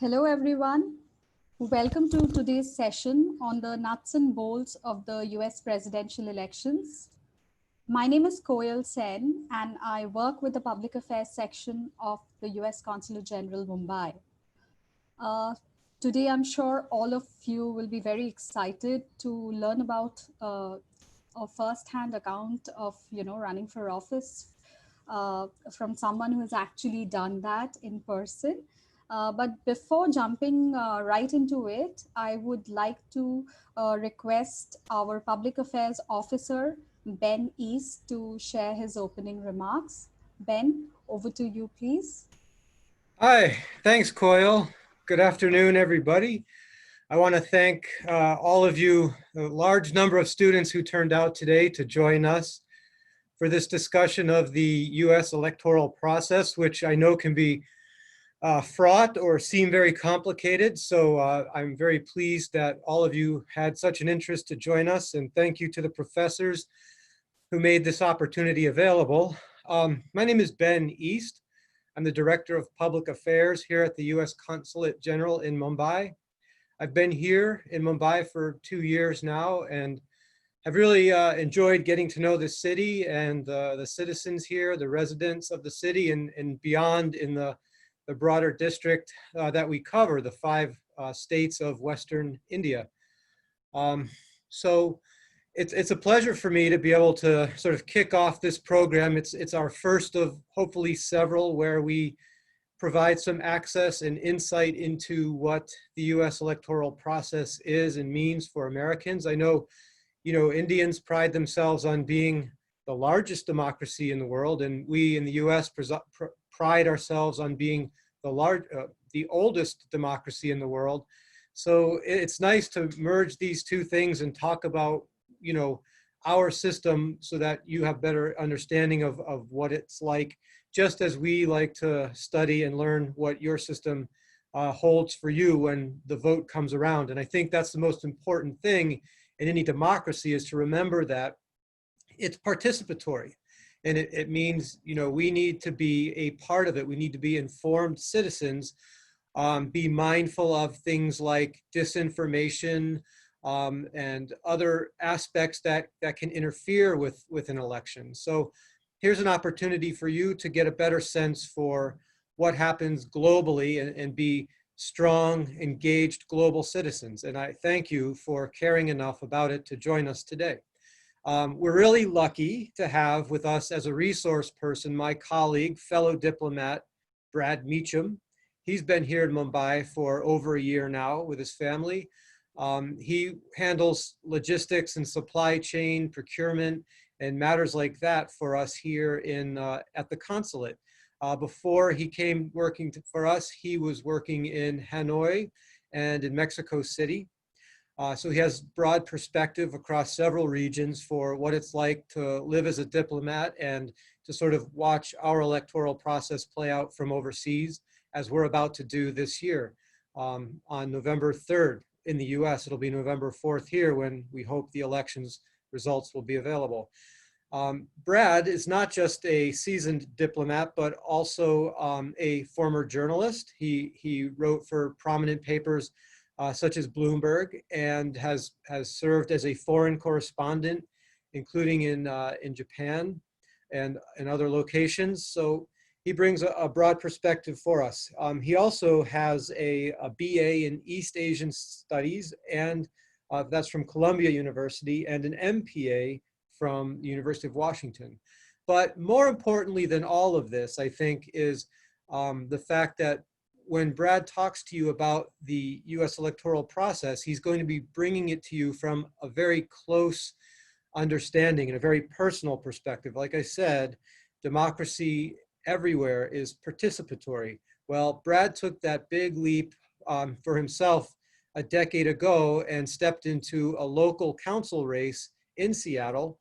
Hello, everyone. Welcome to today's session on the nuts and bolts of the US presidential elections. My name is Koyal Sen, and I work with the Public Affairs section of the US Consulate General, Mumbai. Uh, Today, I'm sure all of you will be very excited to learn about a first-hand account of, running for office from someone who has actually done that in person. But before jumping right into it, I would like to request our public affairs officer, Ben East, to share his opening remarks. Ben, over to you, please. Hi, thanks, Coyle. Good afternoon, everybody. I want to thank all of you, a large number of students who turned out today to join us for this discussion of the US electoral process, which I know can be fraught or seem very complicated. So I'm very pleased that all of you had such an interest to join us, and thank you to the professors who made this opportunity available. My name is Ben East. I'm the Director of Public Affairs here at the US Consulate General in Mumbai. I've been here in Mumbai for 2 years now, and I've really enjoyed getting to know the city and the citizens here, the residents of the city, and beyond in the broader district that we cover, the 5 states of Western India. So it's a pleasure for me to be able to sort of kick off this program. It's our first of hopefully several where we provide some access and insight into what the US electoral process is and means for Americans. I know, Indians pride themselves on being the largest democracy in the world, and we in the US pride ourselves on being the oldest democracy in the world. So it's nice to merge these two things and talk about our system so that you have better understanding of what it's like, just as we like to study and learn what your system holds for you when the vote comes around. And I think that's the most important thing in any democracy, is to remember that it's participatory. And it means, we need to be a part of it. We need to be informed citizens, be mindful of things like disinformation, and other aspects that can interfere with an election. So here's an opportunity for you to get a better sense for what happens globally and be strong, engaged global citizens. And I thank you for caring enough about it to join us today. We're really lucky to have with us as a resource person my colleague, fellow diplomat, Brad Meacham. He's been here in Mumbai for over a year now with his family. He handles logistics and supply chain, procurement, and matters like that for us here at the consulate. Before he came working for us, he was working in Hanoi and in Mexico City. So he has broad perspective across several regions for what it's like to live as a diplomat and to sort of watch our electoral process play out from overseas, as we're about to do this year on November 3rd. In the US, it'll be November 4th here when we hope the elections results will be available. Brad is not just a seasoned diplomat, but also a former journalist. He wrote for prominent papers such as Bloomberg, and has served as a foreign correspondent, including in Japan and other locations. So he brings a broad perspective for us. He also has a BA in East Asian Studies, and that's from Columbia University, and an MPA from the University of Washington. But more importantly than all of this, I think, is the fact that when Brad talks to you about the US electoral process, he's going to be bringing it to you from a very close understanding and a very personal perspective. Like I said, democracy everywhere is participatory. Well, Brad took that big leap for himself a decade ago and stepped into a local council race in Seattle.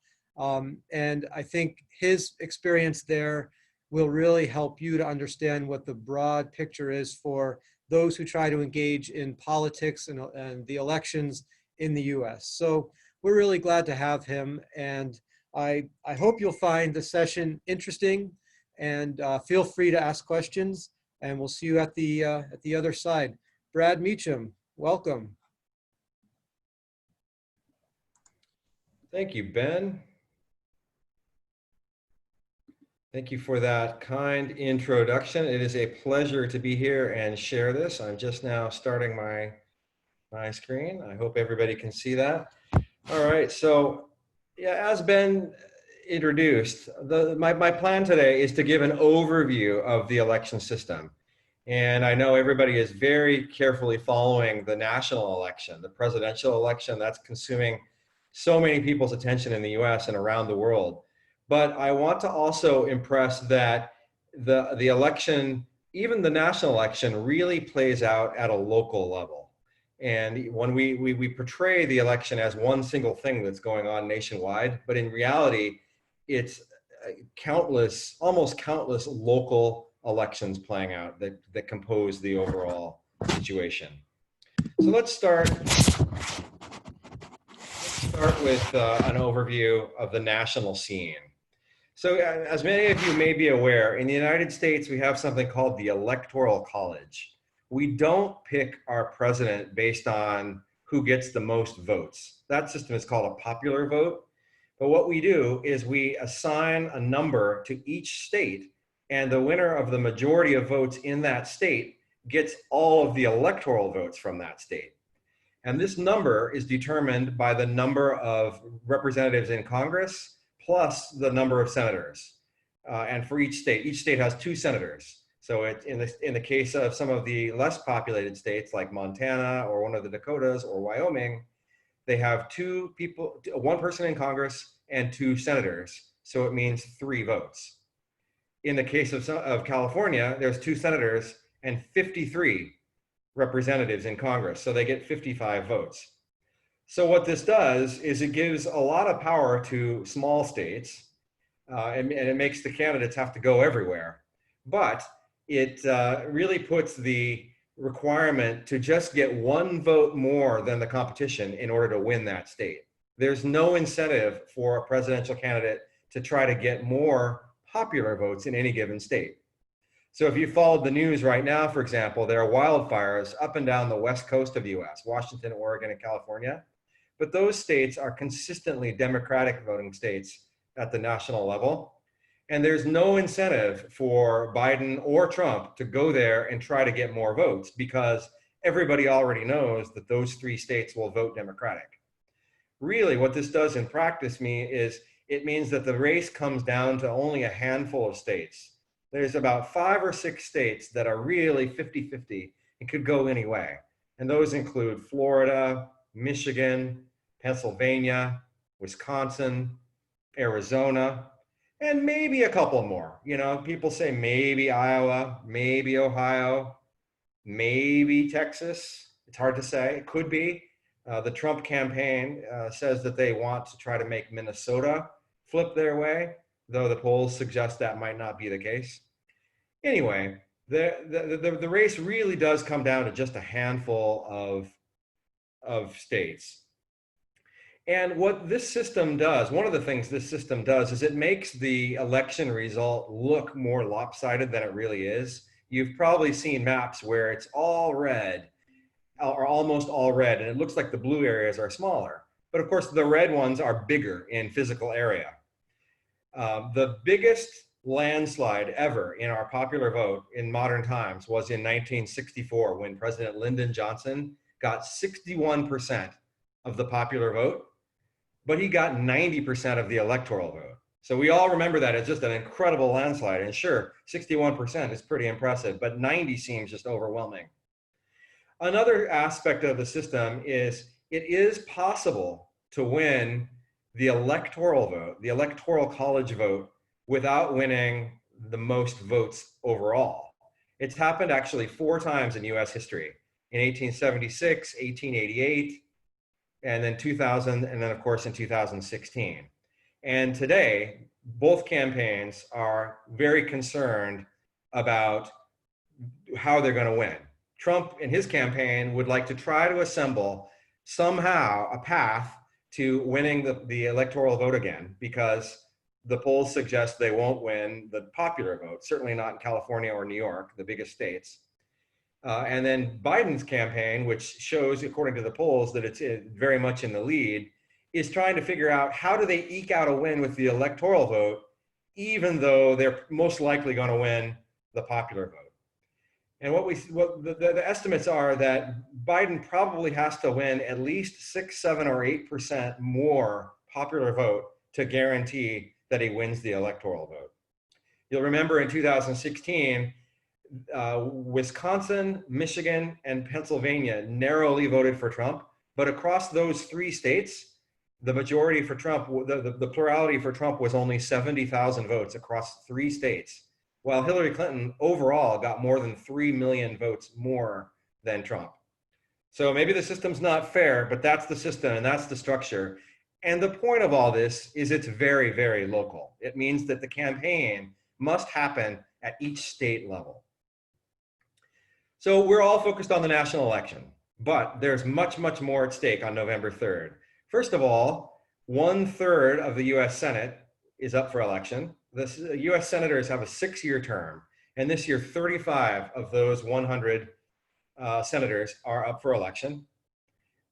And I think his experience there will really help you to understand what the broad picture is for those who try to engage in politics and the elections in the US. So we're really glad to have him, and I hope you'll find the session interesting, and feel free to ask questions, and we'll see you at the other side. Brad Meacham, welcome. Thank you, Ben. Thank you for that kind introduction. It is a pleasure to be here and share this. I'm just now starting my screen. I hope everybody can see that. All right, so yeah, as Ben introduced, my plan today is to give an overview of the election system. And I know everybody is very carefully following the national election, the presidential election. That's consuming so many people's attention in the US and around the world. But I want to also impress that the election, even the national election, really plays out at a local level. And when we portray the election as one single thing that's going on nationwide, but in reality, it's countless, almost countless local elections playing out that compose the overall situation. So let's start with an overview of the national scene. So as many of you may be aware, in the United States, we have something called the Electoral College. We don't pick our president based on who gets the most votes. That system is called a popular vote. But what we do is we assign a number to each state, and the winner of the majority of votes in that state gets all of the electoral votes from that state. And this number is determined by the number of representatives in Congress plus the number of senators. And for each state has 2 senators. So in the case of some of the less populated states like Montana or one of the Dakotas or Wyoming, they have 2 people, 1 person in Congress and 2 senators. So it means 3 votes. In the case of California, there's 2 senators and 53 representatives in Congress. So they get 55 votes. So what this does is it gives a lot of power to small states, and it makes the candidates have to go everywhere. But it really puts the requirement to just get 1 vote more than the competition in order to win that state. There's no incentive for a presidential candidate to try to get more popular votes in any given state. So if you followed the news right now, for example, there are wildfires up and down the west coast of the US, Washington, Oregon, and California. But those states are consistently Democratic voting states at the national level. And there's no incentive for Biden or Trump to go there and try to get more votes because everybody already knows that those 3 states will vote Democratic. Really, what this does in practice is it means that the race comes down to only a handful of states. There's about 5 or 6 states that are really 50-50 and could go any way. And those include Florida, Michigan, Pennsylvania, Wisconsin, Arizona, and maybe a couple more. You know, people say maybe Iowa, maybe Ohio, maybe Texas. It's hard to say. It could be. The Trump campaign says that they want to try to make Minnesota flip their way, though the polls suggest that might not be the case. Anyway, the race really does come down to just a handful of states. And what this system does, one of the things this system does is it makes the election result look more lopsided than it really is. You've probably seen maps where it's all red or almost all red, and it looks like the blue areas are smaller. But of course, the red ones are bigger in physical area. The biggest landslide ever in our popular vote in modern times was in 1964 when President Lyndon Johnson got 61% of the popular vote, but he got 90% of the electoral vote. So we all remember that as just an incredible landslide. And sure, 61% is pretty impressive, but 90 seems just overwhelming. Another aspect of the system is it is possible to win the electoral vote, the electoral college vote, without winning the most votes overall. It's happened actually 4 times in US history, in 1876, 1888, and then 2000, and then of course in 2016. And today, both campaigns are very concerned about how they're going to win. Trump in his campaign would like to try to assemble somehow a path to winning the electoral vote again, because the polls suggest they won't win the popular vote, certainly not in California or New York, the biggest states. And then Biden's campaign, which shows, according to the polls, that it's very much in the lead, is trying to figure out how do they eke out a win with the electoral vote, even though they're most likely going to win the popular vote. And what the estimates are that Biden probably has to win at least 6, 7, or 8% more popular vote to guarantee that he wins the electoral vote. You'll remember in 2016, Wisconsin, Michigan, and Pennsylvania narrowly voted for Trump, but across those 3 states, the majority for Trump, the plurality for Trump was only 70,000 votes across 3 states, while Hillary Clinton overall got more than 3 million votes more than Trump. So maybe the system's not fair, but that's the system and that's the structure. And the point of all this is it's very, very local. It means that the campaign must happen at each state level. So we're all focused on the national election, but there's much, much more at stake on November 3rd. First of all, 1/3 of the US Senate is up for election. The US senators have a 6-year term, and this year 35 of those 100 senators are up for election.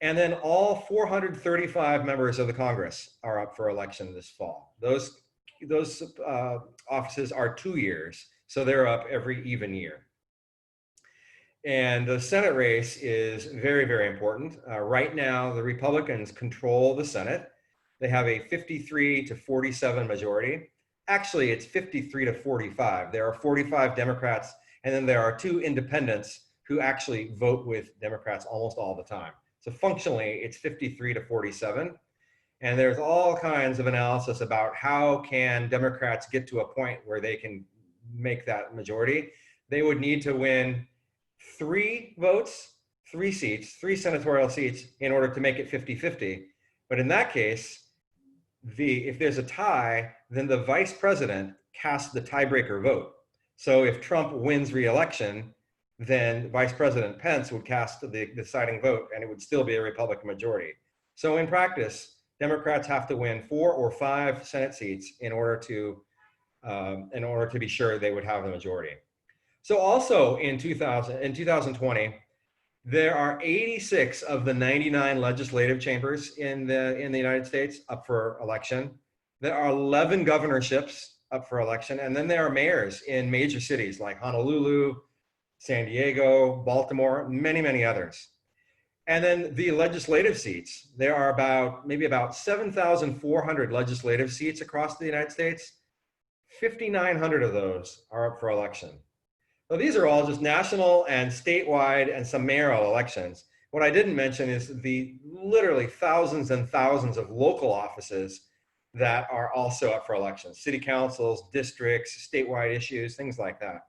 And then all 435 members of the Congress are up for election this fall. Those offices are 2 years, so they're up every even year. And the Senate race is very, very important. Right now, the Republicans control the Senate. They have a 53-47 majority. Actually, it's 53-45. There are 45 Democrats, and then there are 2 independents who actually vote with Democrats almost all the time. So functionally, it's 53-47. And there's all kinds of analysis about how can Democrats get to a point where they can make that majority. They would need to win 3 votes, 3 seats, 3 senatorial seats in order to make it 50-50. But in that case, if there's a tie, then the vice president casts the tiebreaker vote. So if Trump wins re-election, then Vice President Pence would cast the deciding vote and it would still be a Republican majority. So in practice, Democrats have to win 4 or 5 Senate seats in order to be sure they would have the majority. So also in 2020, there are 86 of the 99 legislative chambers in the United States up for election. There are 11 governorships up for election, and then there are mayors in major cities like Honolulu, San Diego, Baltimore, many, many others. And then the legislative seats, there are maybe about 7,400 legislative seats across the United States. 5,900 of those are up for election. So these are all just national and statewide and some mayoral elections. What I didn't mention is the literally thousands and thousands of local offices that are also up for elections. City councils, districts, statewide issues, things like that.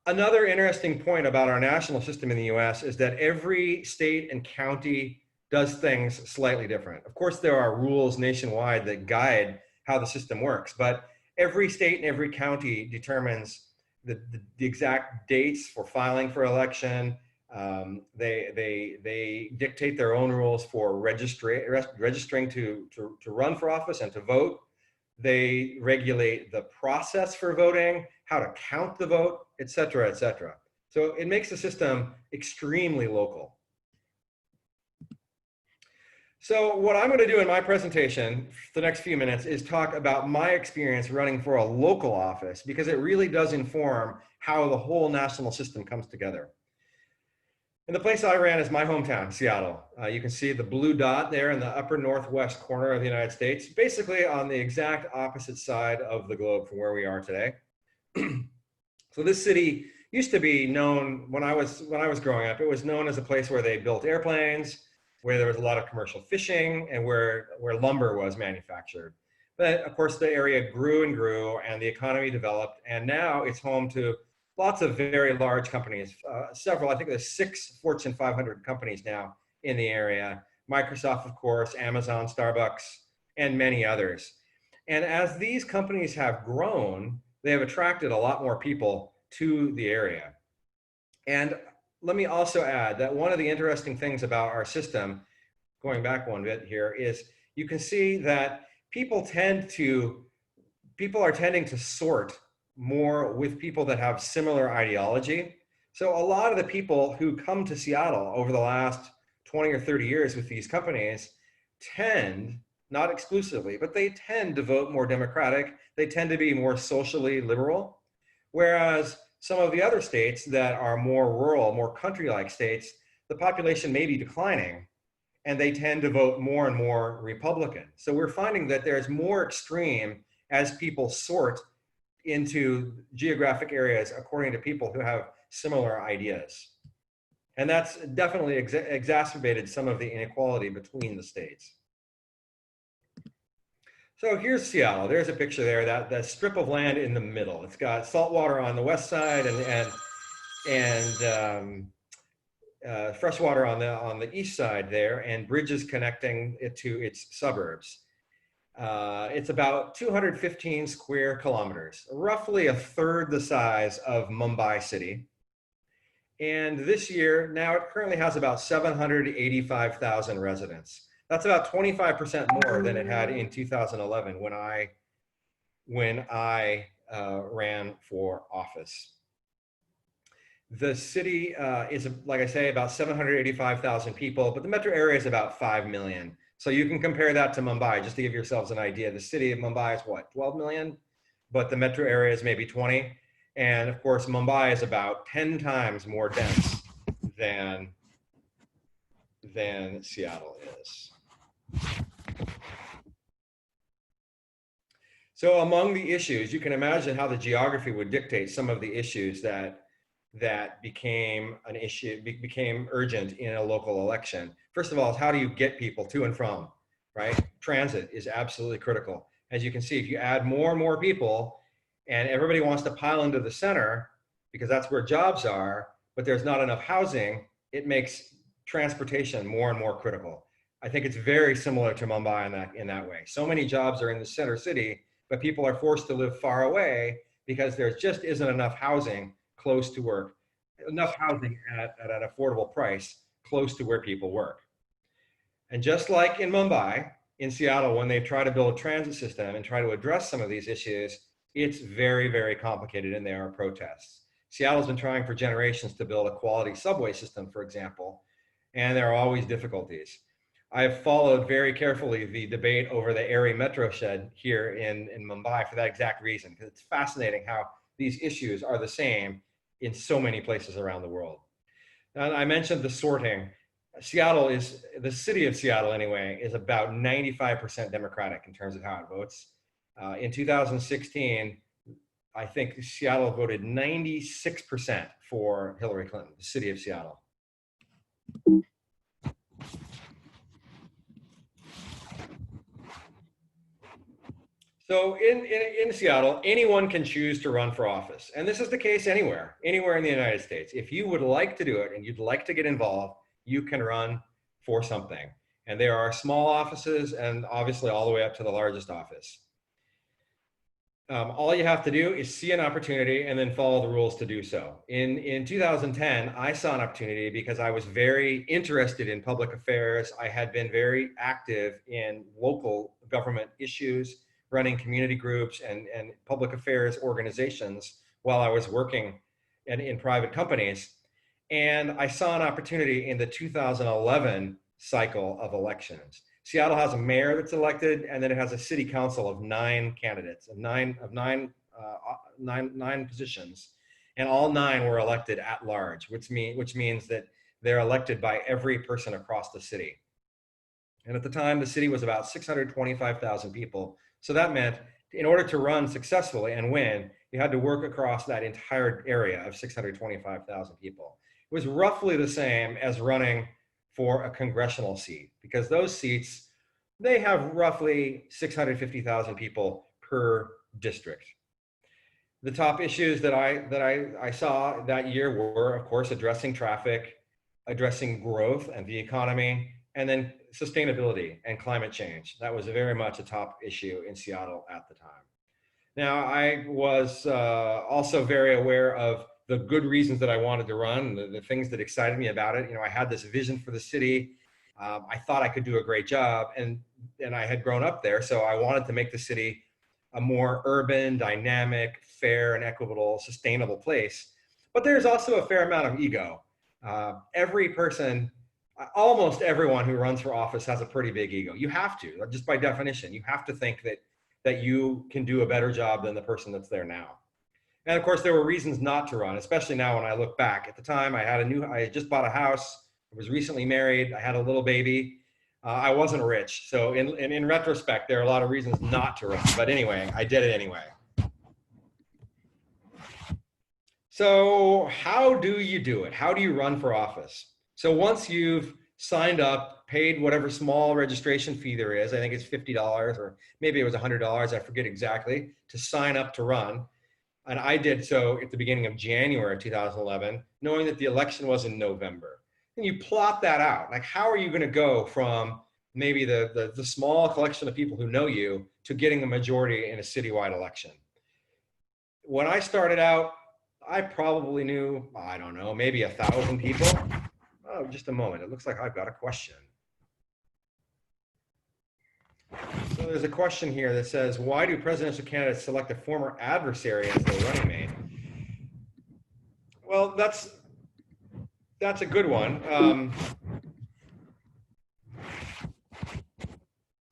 Another interesting point about our national system in the US is that every state and county does things slightly different. Of course, there are rules nationwide that guide how the system works, but every state and every county determines the exact dates for filing for election. They dictate their own rules for registering to run for office and to vote. They regulate the process for voting, how to count the vote, et cetera, et cetera. So it makes the system extremely local. So what I'm going to do in my presentation for the next few minutes is talk about my experience running for a local office, because it really does inform how the whole national system comes together. And the place I ran is my hometown, Seattle. You can see the blue dot there in the upper northwest corner of the United States, basically on the exact opposite side of the globe from where we are today. So this city used to be known, when I was growing up, it was known as a place where they built airplanes, where there was a lot of commercial fishing, and where lumber was manufactured. But of course, the area grew and grew, and the economy developed, and now it's home to lots of very large companies, several, I think there's 6 Fortune 500 companies now in the area. Microsoft, of course, Amazon, Starbucks, and many others. And as these companies have grown, they have attracted a lot more people to the area. And let me also add that one of the interesting things about our system, going back one bit here, is you can see that people are tending to sort more with people that have similar ideology. So a lot of the people who come to Seattle over the last 20 or 30 years with these companies tend, not exclusively, but they tend to vote more Democratic. They tend to be more socially liberal. Whereas some of the other states that are more rural, more country-like states, the population may be declining, and they tend to vote more and more Republican. So we're finding that there's more extreme as people sort into geographic areas according to people who have similar ideas. And that's definitely exacerbated some of the inequality between the states. So here's Seattle. There's a picture there, that strip of land in the middle. It's got salt water on the west side and fresh water on the east side there, and bridges connecting it to its suburbs. It's about 215 square kilometers, roughly a third the size of Mumbai city. And this year, now it currently has about 785,000 residents. That's about 25% more than it had in 2011 when I ran for office. The city is, like I say, about 785,000 people, but the metro area is about 5 million. So you can compare that to Mumbai, just to give yourselves an idea. The city of Mumbai is what, 12 million? But the metro area is maybe 20. And of course, Mumbai is about 10 times more dense than Seattle is. So among the issues, you can imagine how the geography would dictate some of the issues that became an issue, became urgent in a local election. First of all, is how do you get people to and from, right? Transit is absolutely critical. As you can see, if you add more and more people and everybody wants to pile into the center because that's where jobs are, but there's not enough housing, it makes transportation more and more critical. I think it's very similar to Mumbai in that way. So many jobs are in the center city, but people are forced to live far away because there just isn't enough housing close to work, enough housing at an affordable price close to where people work. And just like in Mumbai, in Seattle, when they try to build a transit system and try to address some of these issues, it's very, very complicated and there are protests. Seattle's been trying for generations to build a quality subway system, for example, and there are always difficulties. I've followed very carefully the debate over the Erie Metro shed here in Mumbai for that exact reason, because it's fascinating how these issues are the same in so many places around the world. And I mentioned the sorting. Seattle is, the city of Seattle anyway, is about 95% Democratic in terms of how it votes. In 2016, I think Seattle voted 96% for Hillary Clinton, the city of Seattle. So in Seattle, anyone can choose to run for office. And this is the case anywhere in the United States. If you would like to do it and you'd like to get involved, you can run for something. And there are small offices and obviously all the way up to the largest office. All you have to do is see an opportunity and then follow the rules to do so. In 2010, I saw an opportunity because I was very interested in public affairs. I had been very active in local government issues, running community groups and public affairs organizations while I was working in private companies. And I saw an opportunity in the 2011 cycle of elections. Seattle has a mayor that's elected, and then it has a city council of 9 candidates, of nine positions, and all 9 were elected at large, which means that they're elected by every person across the city. And at the time, the city was about 625,000 people. So that meant in order to run successfully and win, you had to work across that entire area of 625,000 people. It was roughly the same as running for a congressional seat, because those seats, they have roughly 650,000 people per district. The top issues that I saw that year were, of course, addressing traffic, addressing growth and the economy, and then sustainability and climate change. That was very much a top issue in Seattle at the time. Now, I was also very aware of the good reasons that I wanted to run, the things that excited me about it. You know, I had this vision for the city. I thought I could do a great job, and I had grown up there, so I wanted to make the city a more urban, dynamic, fair, and equitable, sustainable place. But there's also a fair amount of ego. Every person, almost everyone who runs for office has a pretty big ego. You have to, just by definition, you have to think that you can do a better job than the person that's there now. And of course, there were reasons not to run, especially now when I look back. At the time, I had just bought a house, I was recently married, I had a little baby. I wasn't rich. So in retrospect, there are a lot of reasons not to run. But anyway, I did it anyway. So how do you do it? How do you run for office? So once you've signed up, paid whatever small registration fee there is, I think it's $50 or maybe it was $100, I forget exactly, to sign up to run. And I did so at the beginning of January 2011, knowing that the election was in November. And you plot that out. Like, how are you going to go from maybe the small collection of people who know you to getting a majority in a citywide election? When I started out, I probably knew, I don't know, maybe 1,000 people. Oh, just a moment. It looks like I've got a question. So there's a question here that says, why do presidential candidates select a former adversary as their running mate? Well, that's a good one.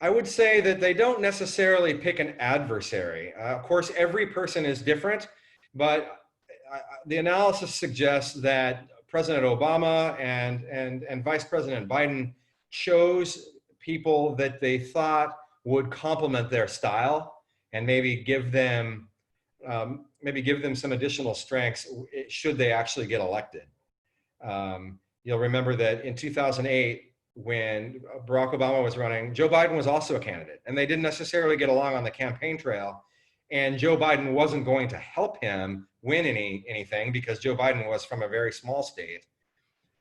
I would say that they don't necessarily pick an adversary. Of course, every person is different, but the analysis suggests that President Obama and Vice President Biden chose people that they thought would complement their style and maybe give them some additional strengths should they actually get elected. You'll remember that in 2008, when Barack Obama was running, Joe Biden was also a candidate, and they didn't necessarily get along on the campaign trail. And Joe Biden wasn't going to help him win anything because Joe Biden was from a very small state.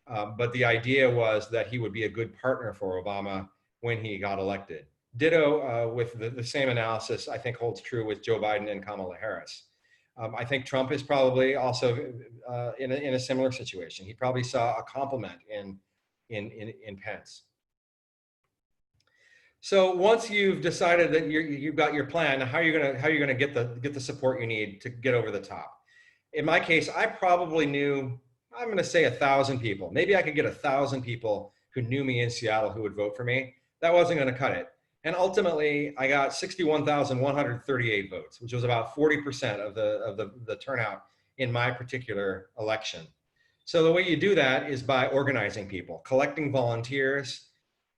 But the idea was that he would be a good partner for Obama when he got elected. Ditto with the same analysis, I think, holds true with Joe Biden and Kamala Harris. I think Trump is probably also in a similar situation. He probably saw a complement in Pence. So once you've decided that you've got your plan, how are you gonna get the support you need to get over the top? In my case, I probably knew, I'm going to say 1,000 people. Maybe I could get 1,000 people who knew me in Seattle who would vote for me. That wasn't going to cut it. And ultimately, I got 61,138 votes, which was about 40% of the turnout in my particular election. So the way you do that is by organizing people, collecting volunteers.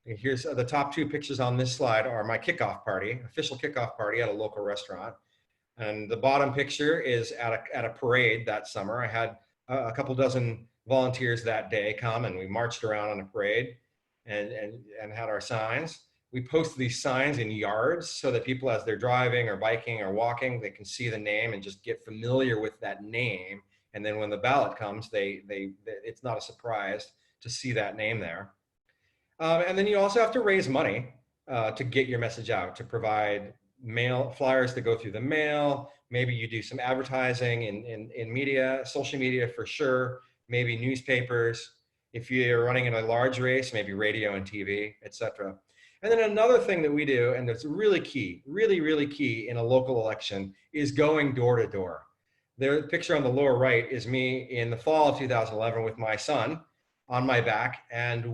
Here's the top two pictures on this slide are my kickoff party, official kickoff party at a local restaurant. And the bottom picture is at a parade that summer. I had a couple dozen volunteers that day come, and we marched around on a parade and had our signs. We posted these signs in yards so that people, as they're driving or biking or walking, they can see the name and just get familiar with that name. And then when the ballot comes, it's not a surprise to see that name there. And then you also have to raise money to get your message out, to provide mail flyers that go through the mail. Maybe you do some advertising in media, social media for sure, maybe newspapers. If you're running in a large race, maybe radio and TV, etc. And then another thing that we do, and that's really key, really key in a local election, is going door to door. The picture on the lower right is me in the fall of 2011 with my son on my back, and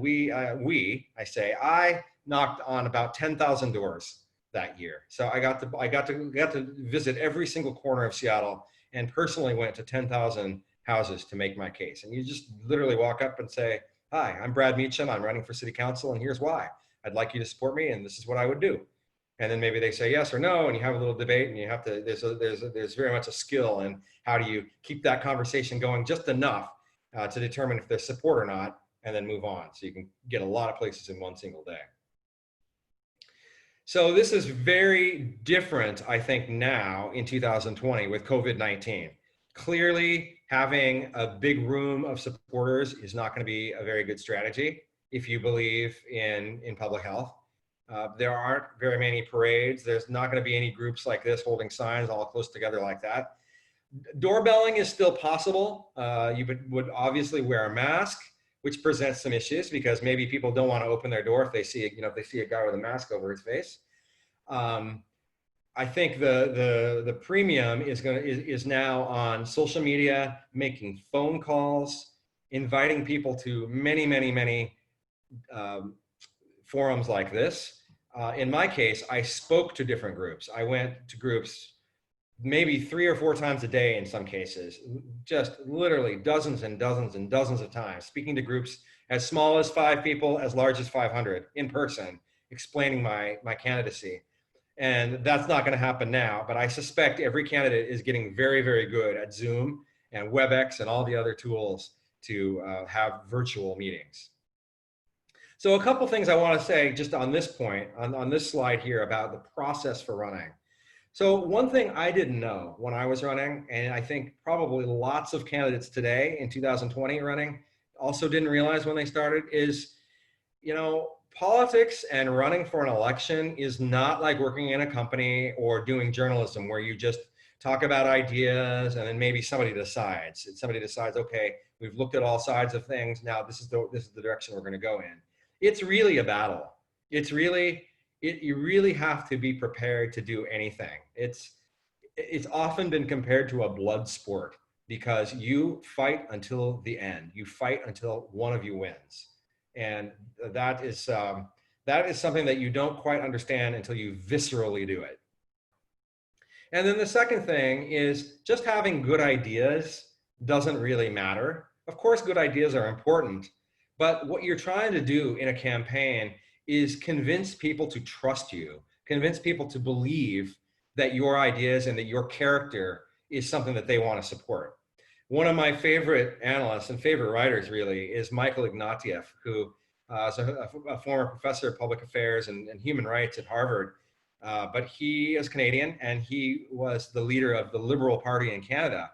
I knocked on about 10,000 doors that year. So I got to visit every single corner of Seattle and personally went to 10,000 houses to make my case. And you just literally walk up and say, "Hi, I'm Brad Meacham. I'm running for city council, and here's why. I'd like you to support me, and this is what I would do." And then maybe they say yes or no, and you have a little debate, and you have to. There's very much a skill in how do you keep that conversation going just enough to determine if there's support or not, and then move on. So you can get a lot of places in one single day. So this is very different, I think, now in 2020 with COVID-19. Clearly, having a big room of supporters is not going to be a very good strategy if you believe in public health. There aren't very many parades. There's not going to be any groups like this holding signs all close together like that. Doorbelling is still possible. You would obviously wear a mask, which presents some issues because maybe people don't want to open their door if they see a guy with a mask over his face. I think the premium is now on social media, making phone calls, inviting people to many forums like this. In my case, I spoke to different groups. I went to groups maybe 3 or 4 times a day in some cases, just literally dozens and dozens and dozens of times, speaking to groups as small as 5 people, as large as 500 in person, explaining my candidacy. And that's not going to happen now, but I suspect every candidate is getting very, very good at Zoom and WebEx and all the other tools to have virtual meetings. So a couple things I want to say just on this point, on this slide here about the process for running. So one thing I didn't know when I was running, and I think probably lots of candidates today in 2020 running also didn't realize when they started, is, you know, politics and running for an election is not like working in a company or doing journalism where you just talk about ideas and then maybe somebody decides. Somebody decides, okay, we've looked at all sides of things. Now this is the direction we're going to go in. It's really a battle. It's really, you really have to be prepared to do anything. It's often been compared to a blood sport because you fight until the end. You fight until one of you wins. And that is something that you don't quite understand until you viscerally do it. And then the second thing is just having good ideas doesn't really matter. Of course, good ideas are important, but what you're trying to do in a campaign is convince people to trust you, convince people to believe that your ideas and that your character is something that they want to support. One of my favorite analysts and favorite writers really is Michael Ignatieff, who is a former professor of public affairs and human rights at Harvard. But he is Canadian, and he was the leader of the Liberal Party in Canada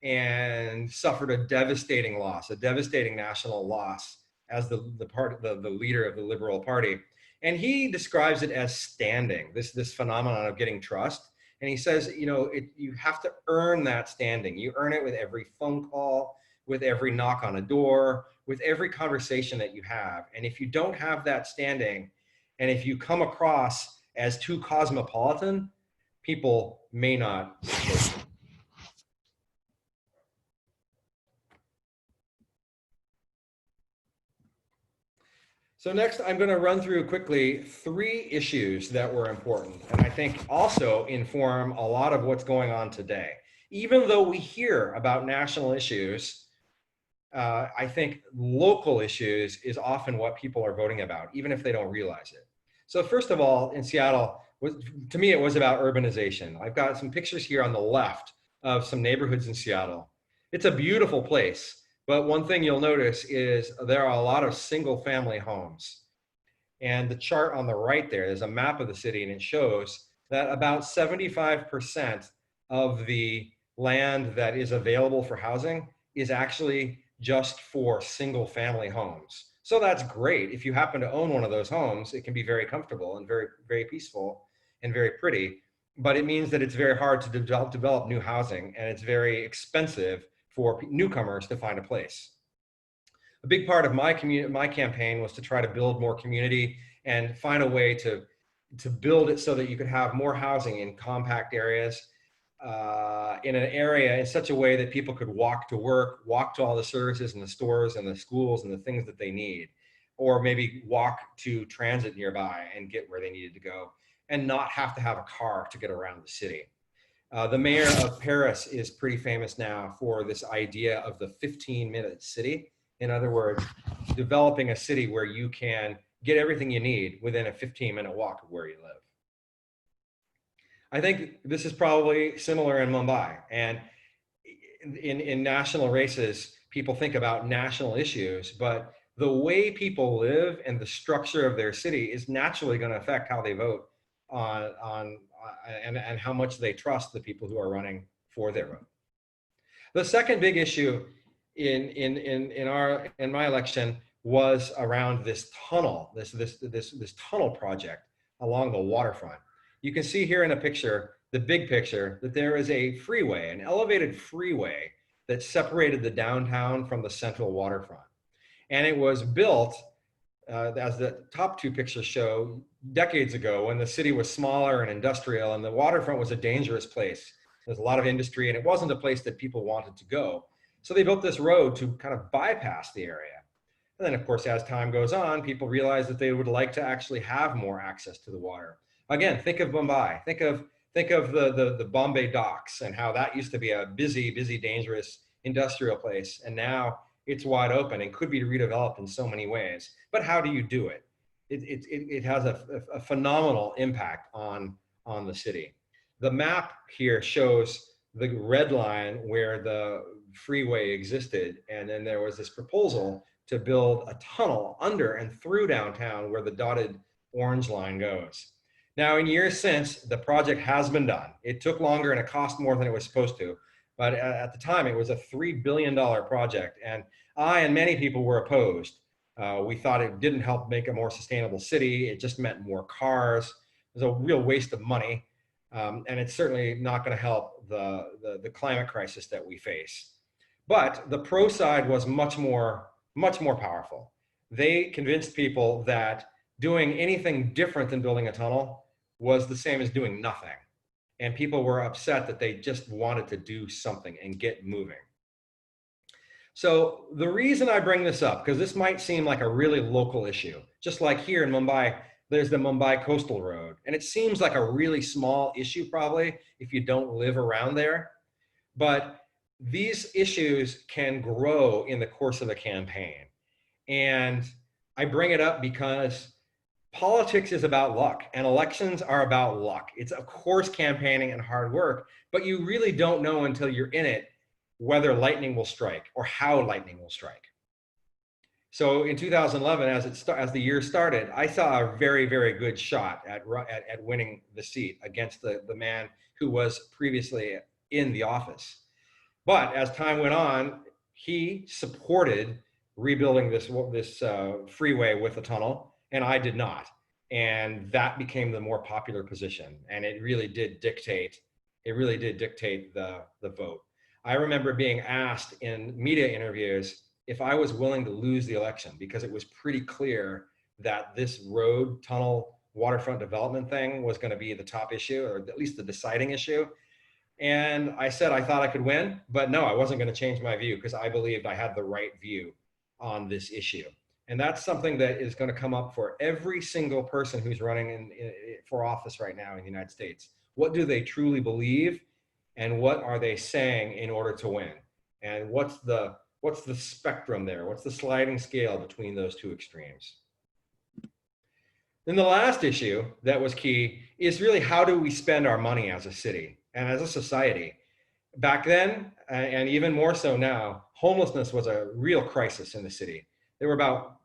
and suffered a devastating loss, a devastating national loss as the leader of the Liberal Party. And he describes it as standing, this phenomenon of getting trust. And he says, you know, you have to earn that standing. You earn it with every phone call, with every knock on a door, with every conversation that you have. And if you don't have that standing, and if you come across as too cosmopolitan, people may not support you. So next, I'm going to run through quickly 3 issues that were important, and I think also inform a lot of what's going on today. Even though we hear about national issues, I think local issues is often what people are voting about, even if they don't realize it. So first of all, in Seattle, to me, it was about urbanization. I've got some pictures here on the left of some neighborhoods in Seattle. It's a beautiful place. But one thing you'll notice is there are a lot of single family homes. And the chart on the right there's a map of the city, and it shows that about 75% of the land that is available for housing is actually just for single family homes. So that's great. If you happen to own one of those homes, it can be very comfortable and very, very peaceful and very pretty. But it means that it's very hard to develop new housing, and it's very expensive for newcomers to find a place. A big part of my campaign was to try to build more community and find a way to build it so that you could have more housing in compact areas, in an area in such a way that people could walk to work, walk to all the services and the stores and the schools and the things that they need, or maybe walk to transit nearby and get where they needed to go, and not have to have a car to get around the city. The mayor of Paris is pretty famous now for this idea of the 15-minute city. In other words, developing a city where you can get everything you need within a 15-minute walk of where you live. I think this is probably similar in Mumbai. And in national races, people think about national issues, but the way people live and the structure of their city is naturally going to affect how they vote and how much they trust the people who are running for their vote. The second big issue in my election was around this tunnel, this tunnel project along the waterfront. You can see here in a picture, the big picture, that there is a freeway, an elevated freeway that separated the downtown from the central waterfront. And it was built as the top two pictures show, decades ago when the city was smaller and industrial and the waterfront was a dangerous place. There's a lot of industry and it wasn't a place that people wanted to go. So they built this road to kind of bypass the area. And then of course, as time goes on, people realize that they would like to actually have more access to the water. Again, think of Mumbai, think of the Bombay docks and how that used to be a busy, dangerous industrial place. And now it's wide open and could be redeveloped in so many ways. But how do you do it? It has a phenomenal impact on the city. The map here shows the red line where the freeway existed. And then there was this proposal to build a tunnel under and through downtown where the dotted orange line goes. Now, in years since, the project has been done. It took longer and it cost more than it was supposed to. But at the time, it was a $3 billion project. And I and many people were opposed. We thought it didn't help make a more sustainable city. It just meant more cars. It was a real waste of money. And it's certainly not going to help the climate crisis that we face. But the pro side was much more powerful. They convinced people that doing anything different than building a tunnel was the same as doing nothing. And people were upset that they just wanted to do something and get moving. So the reason I bring this up, because this might seem like a really local issue, just like here in Mumbai, there's the Mumbai Coastal Road. And it seems like a really small issue probably if you don't live around there. But these issues can grow in the course of a campaign. And I bring it up because politics is about luck and elections are about luck. It's of course campaigning and hard work, but you really don't know until you're in it whether lightning will strike or how lightning will strike. So in 2011, as the year started, I saw a very, very good shot at winning the seat against the man who was previously in the office. But as time went on, he supported rebuilding this freeway with a tunnel, and I did not. And that became the more popular position, and it really did dictate the vote. I remember being asked in media interviews if I was willing to lose the election because it was pretty clear that this road, tunnel, waterfront development thing was going to be the top issue, or at least the deciding issue. And I said I thought I could win, but no, I wasn't going to change my view because I believed I had the right view on this issue. And that's something that is going to come up for every single person who's running for office right now in the United States. What do they truly believe? And what are they saying in order to win? And what's the spectrum there? What's the sliding scale between those two extremes? Then the last issue that was key is really how do we spend our money as a city and as a society? Back then, and even more so now, homelessness was a real crisis in the city. There were about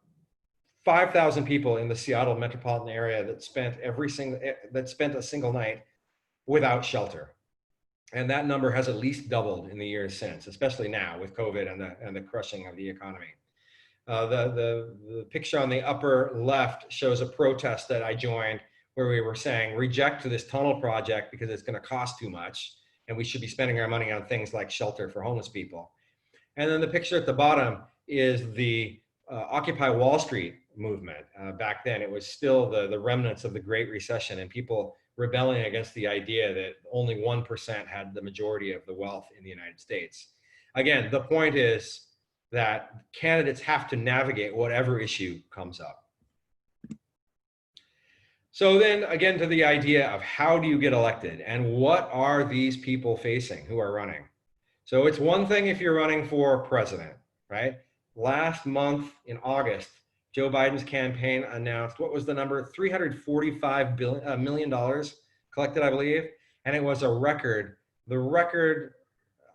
5,000 people in the Seattle metropolitan area that spent a single night without shelter. And that number has at least doubled in the years since, especially now with COVID and the crushing of the economy. The picture on the upper left shows a protest that I joined where we were saying, reject this tunnel project because it's going to cost too much. And we should be spending our money on things like shelter for homeless people. And then the picture at the bottom is the Occupy Wall Street movement. Back then, it was still the remnants of the Great Recession and people rebelling against the idea that only 1% had the majority of the wealth in the United States. Again, the point is that candidates have to navigate whatever issue comes up. So then again to the idea of how do you get elected and what are these people facing who are running? So it's one thing if you're running for president, right? Last month in August, Joe Biden's campaign announced, what was the number? $345 million collected, I believe. And it was the record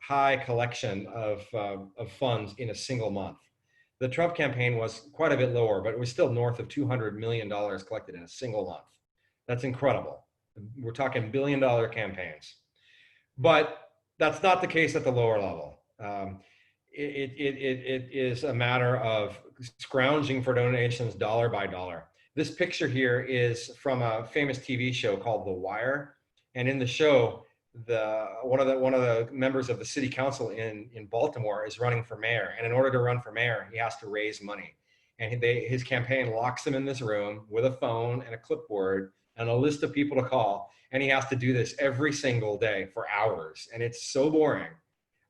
high collection of funds in a single month. The Trump campaign was quite a bit lower, but it was still north of $200 million collected in a single month. That's incredible. We're talking billion-dollar campaigns. But that's not the case at the lower level. It is a matter of scrounging for donations dollar by dollar. This picture here is from a famous TV show called The Wire. And in the show, one of the members of the city council in Baltimore is running for mayor. And in order to run for mayor, he has to raise money. and his campaign locks him in this room with a phone and a clipboard and a list of people to call. And he has to do this every single day for hours. And it's so boring.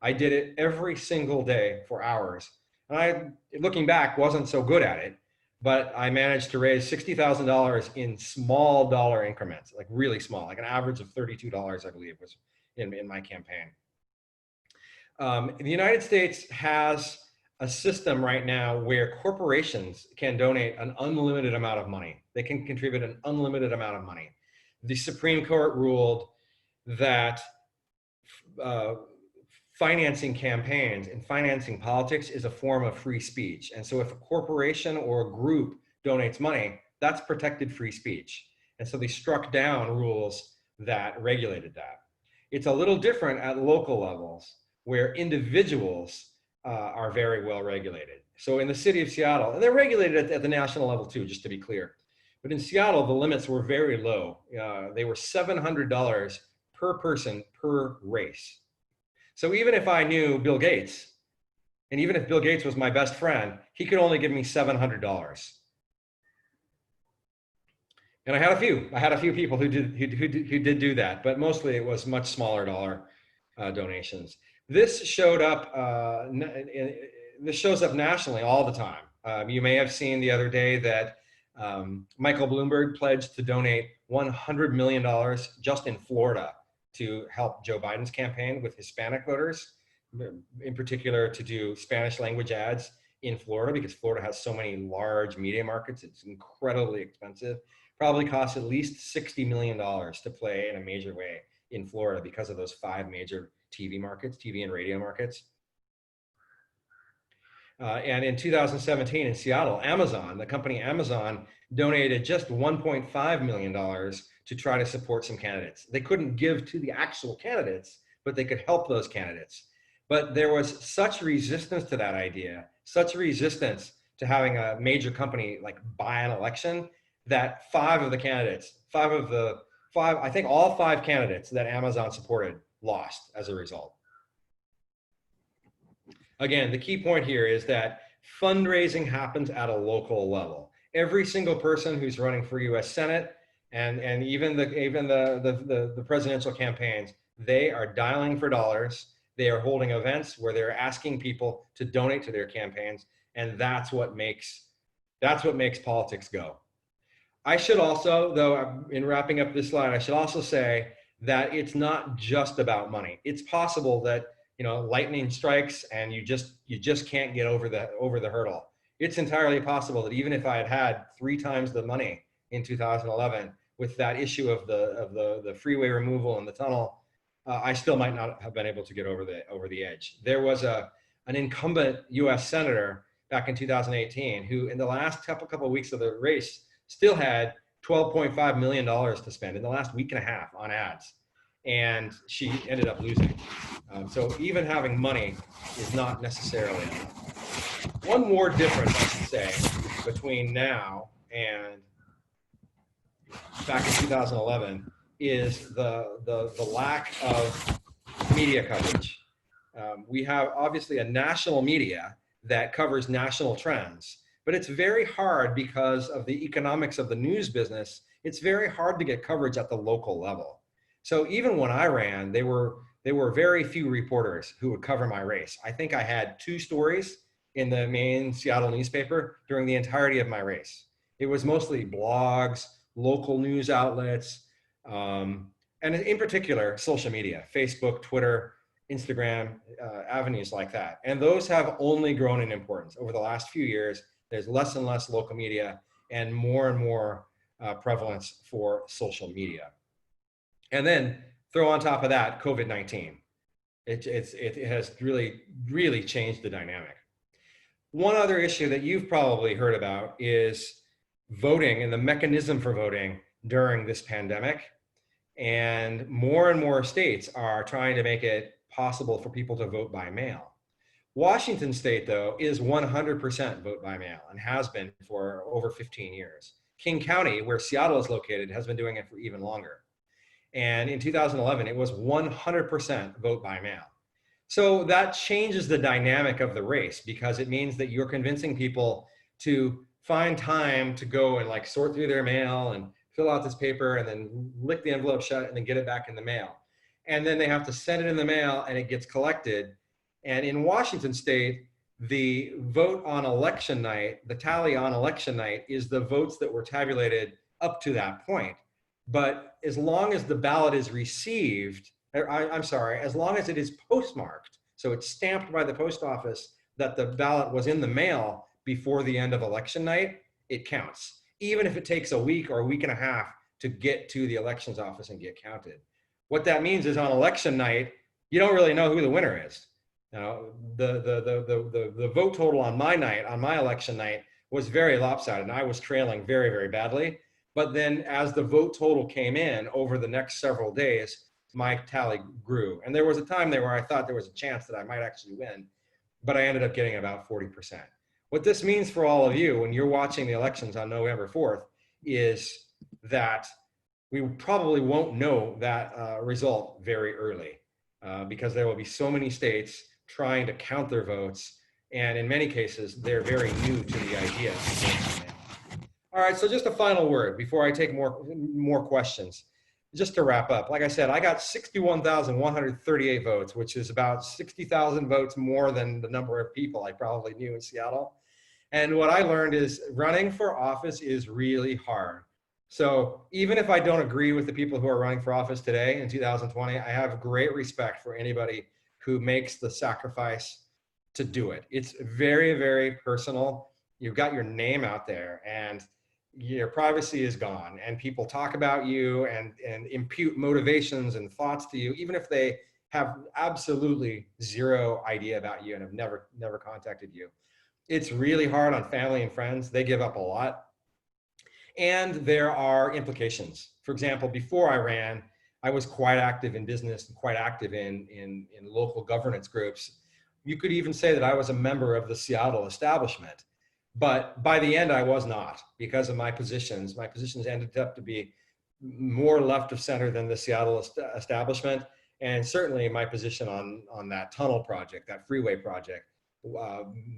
I did it every single day for hours. And I, looking back, wasn't so good at it, but I managed to raise $60,000 in small dollar increments, like really small, like an average of $32, I believe, was in my campaign. The United States has a system right now where corporations can donate an unlimited amount of money. They can contribute an unlimited amount of money. The Supreme Court ruled that financing campaigns and financing politics is a form of free speech. And so if a corporation or a group donates money, that's protected free speech. And so they struck down rules that regulated that. It's a little different at local levels where individuals are very well regulated. So in the city of Seattle, and they're regulated at the national level too, just to be clear. But in Seattle, the limits were very low. They were $700 per person per race. So even if I knew Bill Gates, and even if Bill Gates was my best friend, he could only give me $700. And I had a few people who did do that, but mostly it was much smaller dollar donations. This showed up. This shows up nationally all the time. You may have seen the other day that Michael Bloomberg pledged to donate $100 million just in Florida to help Joe Biden's campaign with Hispanic voters, in particular to do Spanish language ads in Florida, because Florida has so many large media markets. It's incredibly expensive. Probably costs at least $60 million to play in a major way in Florida because of those 5 major TV markets, TV and radio markets. And in 2017 in Seattle, Amazon, the company Amazon, donated just $1.5 million to try to support some candidates. They couldn't give to the actual candidates, but they could help those candidates. But there was such resistance to that idea, such resistance to having a major company like buy an election, that 5 of the candidates, I think all 5 candidates that Amazon supported lost as a result. Again, the key point here is that fundraising happens at a local level. Every single person who's running for U.S. Senate and even the presidential campaigns, they are dialing for dollars. They are holding events where they're asking people to donate to their campaigns, and that's what makes politics go. I should also, though, in wrapping up this slide, I should also say that it's not just about money. It's possible that lightning strikes and you just can't get over the hurdle. It's entirely possible that even if I had 3 times the money in 2011 with that issue of the freeway removal and the tunnel, I still might not have been able to get over the edge. There was an incumbent U.S. senator back in 2018 who, in the last couple of weeks of the race, still had $12.5 million to spend in the last week and a half on ads, and she ended up losing. So even having money is not necessarily enough. One more difference, I should say, between now and back in 2011 is the lack of media coverage. We have obviously a national media that covers national trends, but it's very hard because of the economics of the news business. It's very hard to get coverage at the local level. So even when I ran, there were very few reporters who would cover my race. I think I had 2 stories in the main Seattle newspaper during the entirety of my race. It was mostly blogs, local news outlets, and in particular, social media, Facebook, Twitter, Instagram, avenues like that. And those have only grown in importance over the last few years. There's less and less local media and more prevalence for social media. And then throw on top of that COVID-19. It has really changed the dynamic. One other issue that you've probably heard about is voting and the mechanism for voting during this pandemic. And more states are trying to make it possible for people to vote by mail. Washington state, though, is 100% vote by mail and has been for over 15 years. King County, where Seattle is located, has been doing it for even longer. And in 2011, it was 100% vote by mail. So that changes the dynamic of the race, because it means that you're convincing people to find time to go and like sort through their mail and fill out this paper and then lick the envelope shut and then get it back in the mail. And then they have to send it in the mail and it gets collected. And in Washington state, the vote on election night, the tally on election night is the votes that were tabulated up to that point. But as long as the ballot is received, I'm sorry, as long as it is postmarked, so it's stamped by the post office that the ballot was in the mail before the end of election night, it counts. Even if it takes a week or a week and a half to get to the elections office and get counted. What that means is on election night, you don't really know who the winner is. Now, the vote total on my night, on my election night, was very lopsided, and I was trailing very, very badly. But then as the vote total came in over the next several days, my tally grew. And there was a time there where I thought there was a chance that I might actually win, but I ended up getting about 40%. What this means for all of you when you're watching the elections on November 4th is that we probably won't know that result very early because there will be so many states trying to count their votes. And in many cases, they're very new to the idea. All right, so just a final word before I take more questions. Just to wrap up, like I said, I got 61,138 votes, which is about 60,000 votes more than the number of people I probably knew in Seattle. And what I learned is running for office is really hard. So even if I don't agree with the people who are running for office today in 2020, I have great respect for anybody who makes the sacrifice to do it. It's very, very personal. You've got your name out there and your privacy is gone, and people talk about you and impute motivations and thoughts to you, even if they have absolutely zero idea about you and have never contacted you. It's really hard on family and friends. They give up a lot. And there are implications. For example, before I ran, I was quite active in business and quite active in local governance groups. You could even say that I was a member of the Seattle establishment. But by the end, I was not, because of my positions. My positions ended up to be more left of center than the Seattle establishment. And certainly my position on that tunnel project, that freeway project,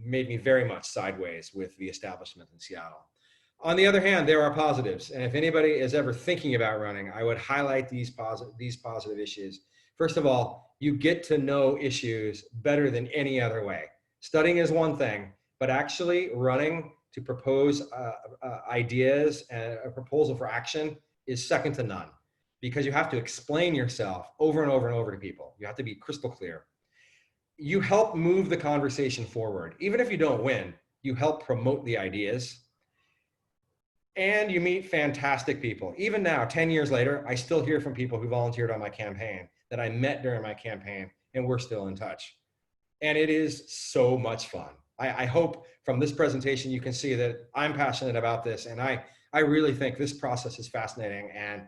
made me very much sideways with the establishment in Seattle. On the other hand, there are positives. And if anybody is ever thinking about running, I would highlight these positive issues. First of all, you get to know issues better than any other way. Studying is one thing, but actually running to propose ideas and a proposal for action is second to none, because you have to explain yourself over and over and over to people. You have to be crystal clear. You help move the conversation forward. Even if you don't win, you help promote the ideas. And you meet fantastic people. Even now, 10 years later, I still hear from people who volunteered on my campaign that I met during my campaign, and we're still in touch. And it is so much fun. I hope from this presentation, you can see that I'm passionate about this, and I really think this process is fascinating, and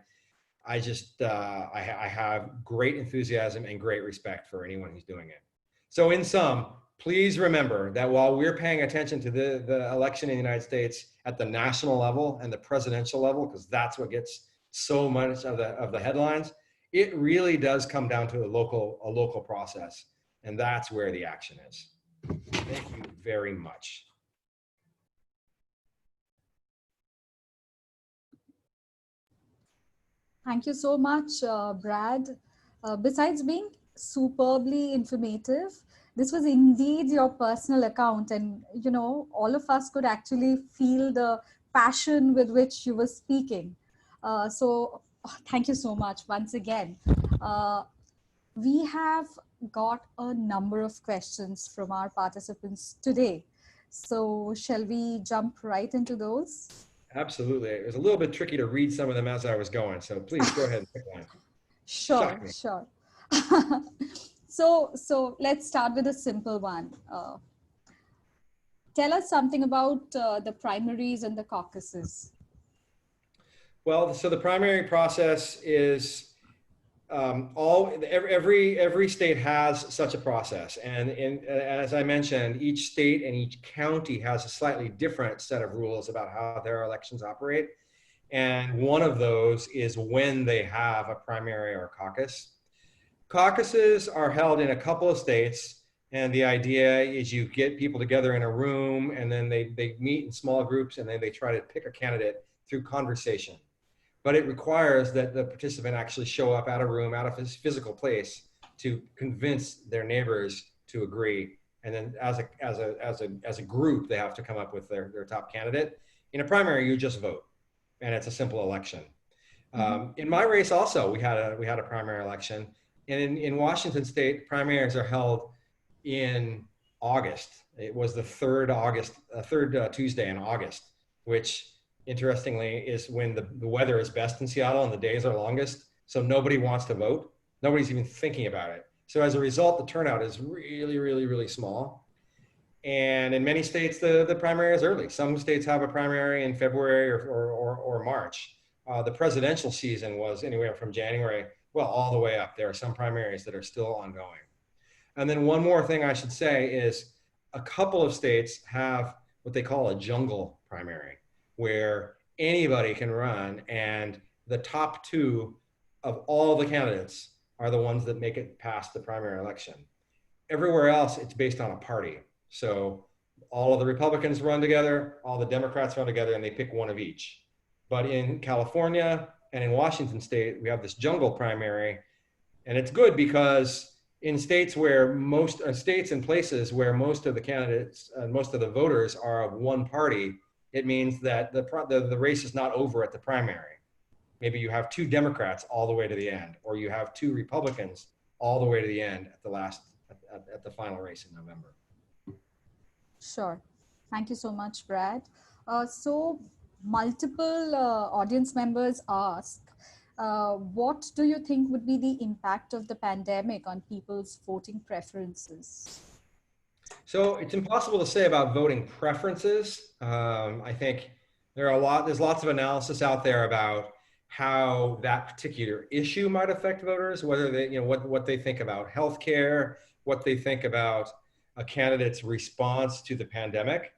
I just, I have great enthusiasm and great respect for anyone who's doing it. So in sum, please remember that while we're paying attention to the election in the United States at the national level and the presidential level, because that's what gets so much of the headlines, it really does come down to a local process, and that's where the action is. Thank you very much. Thank you so much, Brad. Besides being superbly informative, this was indeed your personal account, and you know, all of us could actually feel the passion with which you were speaking. So thank you so much once again. We have got a number of questions from our participants today. So shall we jump right into those? Absolutely. It was a little bit tricky to read some of them as I was going, so please go ahead and pick one. Sure, sure. So let's start with a simple one. Tell us something about the primaries and the caucuses. Well, so the primary process is every state has such a process, and as I mentioned, each state and each county has a slightly different set of rules about how their elections operate, and one of those is when they have a primary or caucus. Caucuses are held in a couple of states, And the idea is you get people together in a room, and then they meet in small groups, and then they try to pick a candidate through conversation. But it requires that the participant actually show up at a room, out of his physical place, to convince their neighbors to agree. And then as a group, they have to come up with their top candidate. In a primary, you just vote, and it's a simple election. In my race also, we had a primary election. And in Washington State, primaries are held in August. It was the third Tuesday in August, which interestingly is when the weather is best in Seattle and the days are longest. So nobody wants to vote. Nobody's even thinking about it. So as a result, the turnout is really, really, really small. And in many states, the primary is early. Some states have a primary in February or March. The presidential season was anywhere from January, well, all the way up. There are some primaries that are still ongoing. And then one more thing I should say is a couple of states have what they call a jungle primary, where anybody can run, and the top two of all the candidates are the ones that make it past the primary election. Everywhere else, it's based on a party. So all of the Republicans run together, all the Democrats run together, and they pick one of each. But in California and in Washington State, we have this jungle primary, and it's good because in states where states and places where most of the candidates and most of the voters are of one party, it means that the race is not over at the primary. Maybe you have two Democrats all the way to the end, or you have two Republicans all the way to the end at the final race in November. Sure. Thank you so much, Brad. So multiple audience members ask, what do you think would be the impact of the pandemic on people's voting preferences? So it's impossible to say about voting preferences. I think there's lots of analysis out there about how that particular issue might affect voters, whether they, what they think about healthcare, what they think about a candidate's response to the pandemic.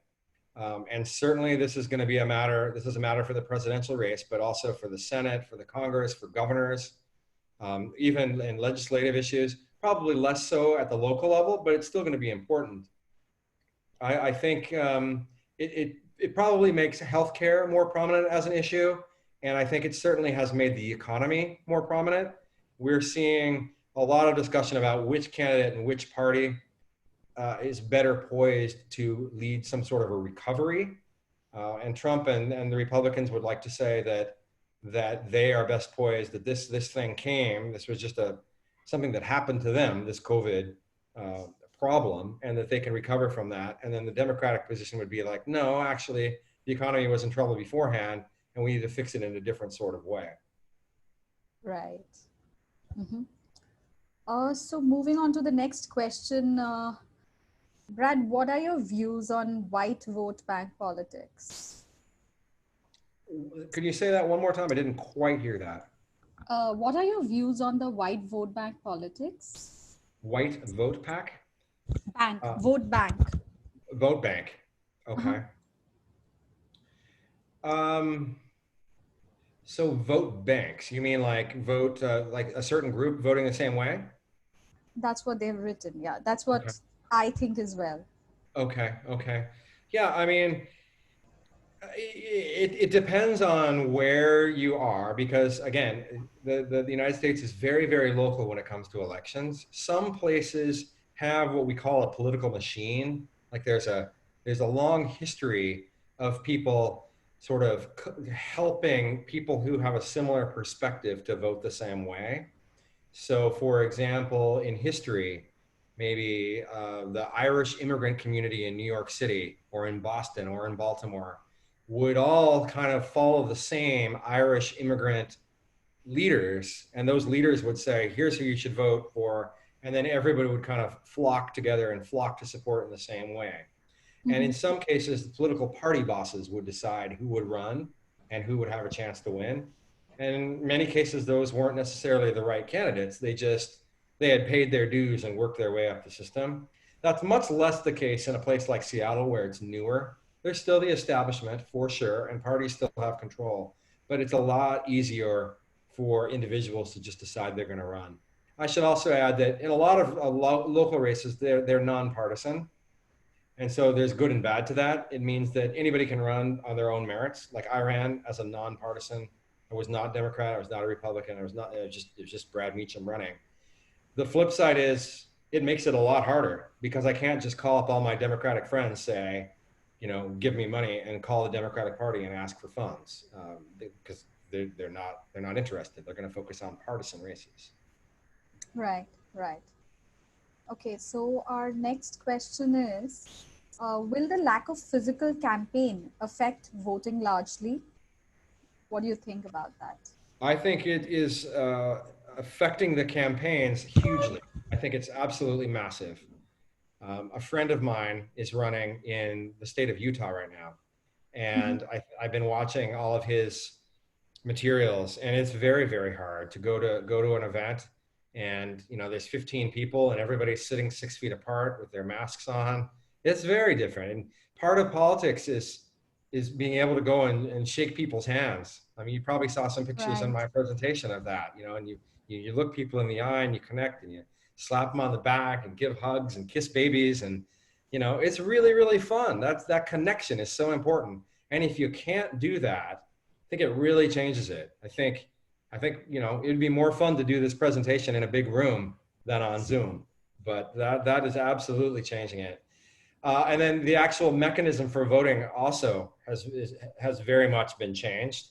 And certainly this is a matter for the presidential race, but also for the Senate, for the Congress, for governors, even in legislative issues, probably less so at the local level, but it's still going to be important. I think it probably makes healthcare more prominent as an issue. And I think it certainly has made the economy more prominent. We're seeing a lot of discussion about which candidate and which party is better poised to lead some sort of a recovery. And Trump and the Republicans would like to say that they are best poised, that this was just something that happened to them, this COVID problem, and that they can recover from that. And then the Democratic position would be like, no, actually, the economy was in trouble beforehand, and we need to fix it in a different sort of way. Right. Mm-hmm. So moving on to the next question, Brad, what are your views on white vote bank politics? Could you say that one more time? I didn't quite hear that. What are your views on the white vote bank politics? White vote pack? Bank, vote bank. Vote bank. Okay. So vote banks, you mean like vote, like a certain group voting the same way? That's what they've written. Yeah, that's what I think as well. Okay. Yeah, I mean, it depends on where you are, because again, the United States is very, very local when it comes to elections. Some places have what we call a political machine. Like there's a long history of people sort of helping people who have a similar perspective to vote the same way. So for example, in history, maybe the Irish immigrant community in New York City or in Boston or in Baltimore would all kind of follow the same Irish immigrant leaders. And those leaders would say, here's who you should vote for. And then everybody would kind of flock together and flock to support in the same way. And in some cases, the political party bosses would decide who would run and who would have a chance to win. And in many cases, those weren't necessarily the right candidates. They had paid their dues and worked their way up the system. That's much less the case in a place like Seattle, where it's newer. There's still the establishment for sure, and parties still have control, but it's a lot easier for individuals to just decide they're going to run. I should also add that in a lot of local races, they're nonpartisan. And so there's good and bad to that. It means that anybody can run on their own merits. Like I ran as a nonpartisan. I was not Democrat. I was not a Republican. It was just Brad Meacham running. The flip side is it makes it a lot harder because I can't just call up all my Democratic friends, say, give me money, and call the Democratic Party and ask for funds because they're not interested. They're going to focus on partisan races. Right, right. Okay, so our next question is, will the lack of physical campaign affect voting largely? What do you think about that? I think it is affecting the campaigns hugely. I think it's absolutely massive. A friend of mine is running in the state of Utah right now, and I've been watching all of his materials, and it's very, very hard to go to an event, and there's 15 people, and everybody's sitting 6 feet apart with their masks on. It's very different, and part of politics is being able to go and shake people's hands. I mean, you probably saw some pictures in Right. my presentation of that, and you look people in the eye and you connect and you slap them on the back and give hugs and kiss babies. And, it's really, really fun. That connection is so important. And if you can't do that, I think it really changes it. I think, it'd be more fun to do this presentation in a big room than on Zoom, but that is absolutely changing it. And then the actual mechanism for voting also has very much been changed.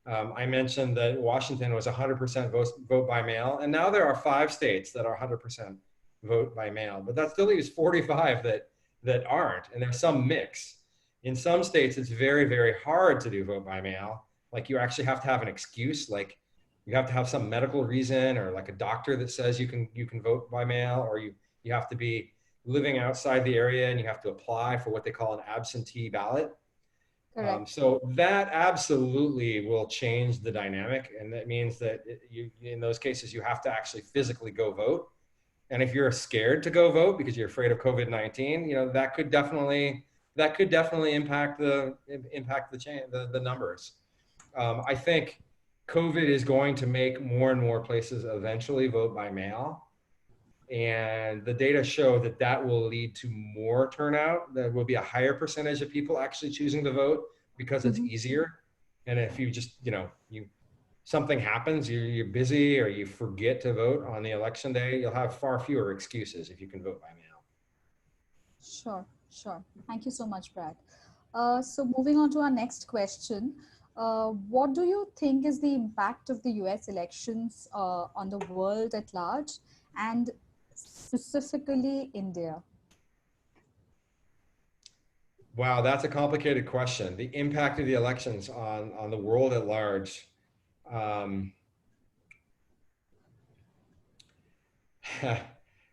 I mentioned that Washington was 100% vote by mail, and now there are 5 states that are 100% vote by mail, but that still leaves 45 that aren't, and there's some mix. In some states, it's very, very hard to do vote by mail. Like you actually have to have an excuse, like you have to have some medical reason, or like a doctor that says you can vote by mail, or you have to be living outside the area and you have to apply for what they call an absentee ballot. Correct. So that absolutely will change the dynamic. And that means that in those cases, you have to actually physically go vote. And if you're scared to go vote because you're afraid of COVID-19, that could definitely impact the numbers. I think COVID is going to make more and more places eventually vote by mail. And the data show that will lead to more turnout. There will be a higher percentage of people actually choosing to vote because it's easier. And if you just, something happens, you're busy or you forget to vote on the election day, you'll have far fewer excuses if you can vote by mail. Sure, sure. Thank you so much, Brad. So moving on to our next question. What do you think is the impact of the US elections on the world at large, and specifically India? Wow, that's a complicated question. The impact of the elections on the world at large.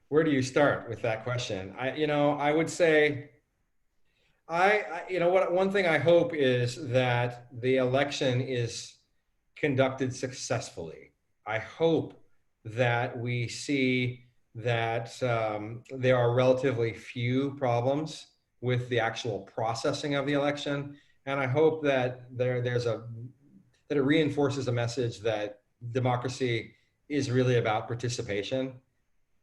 Where do you start with that question? I would say, one thing I hope is that the election is conducted successfully. I hope that we see that there are relatively few problems with the actual processing of the election, and I hope that that it reinforces a message that democracy is really about participation.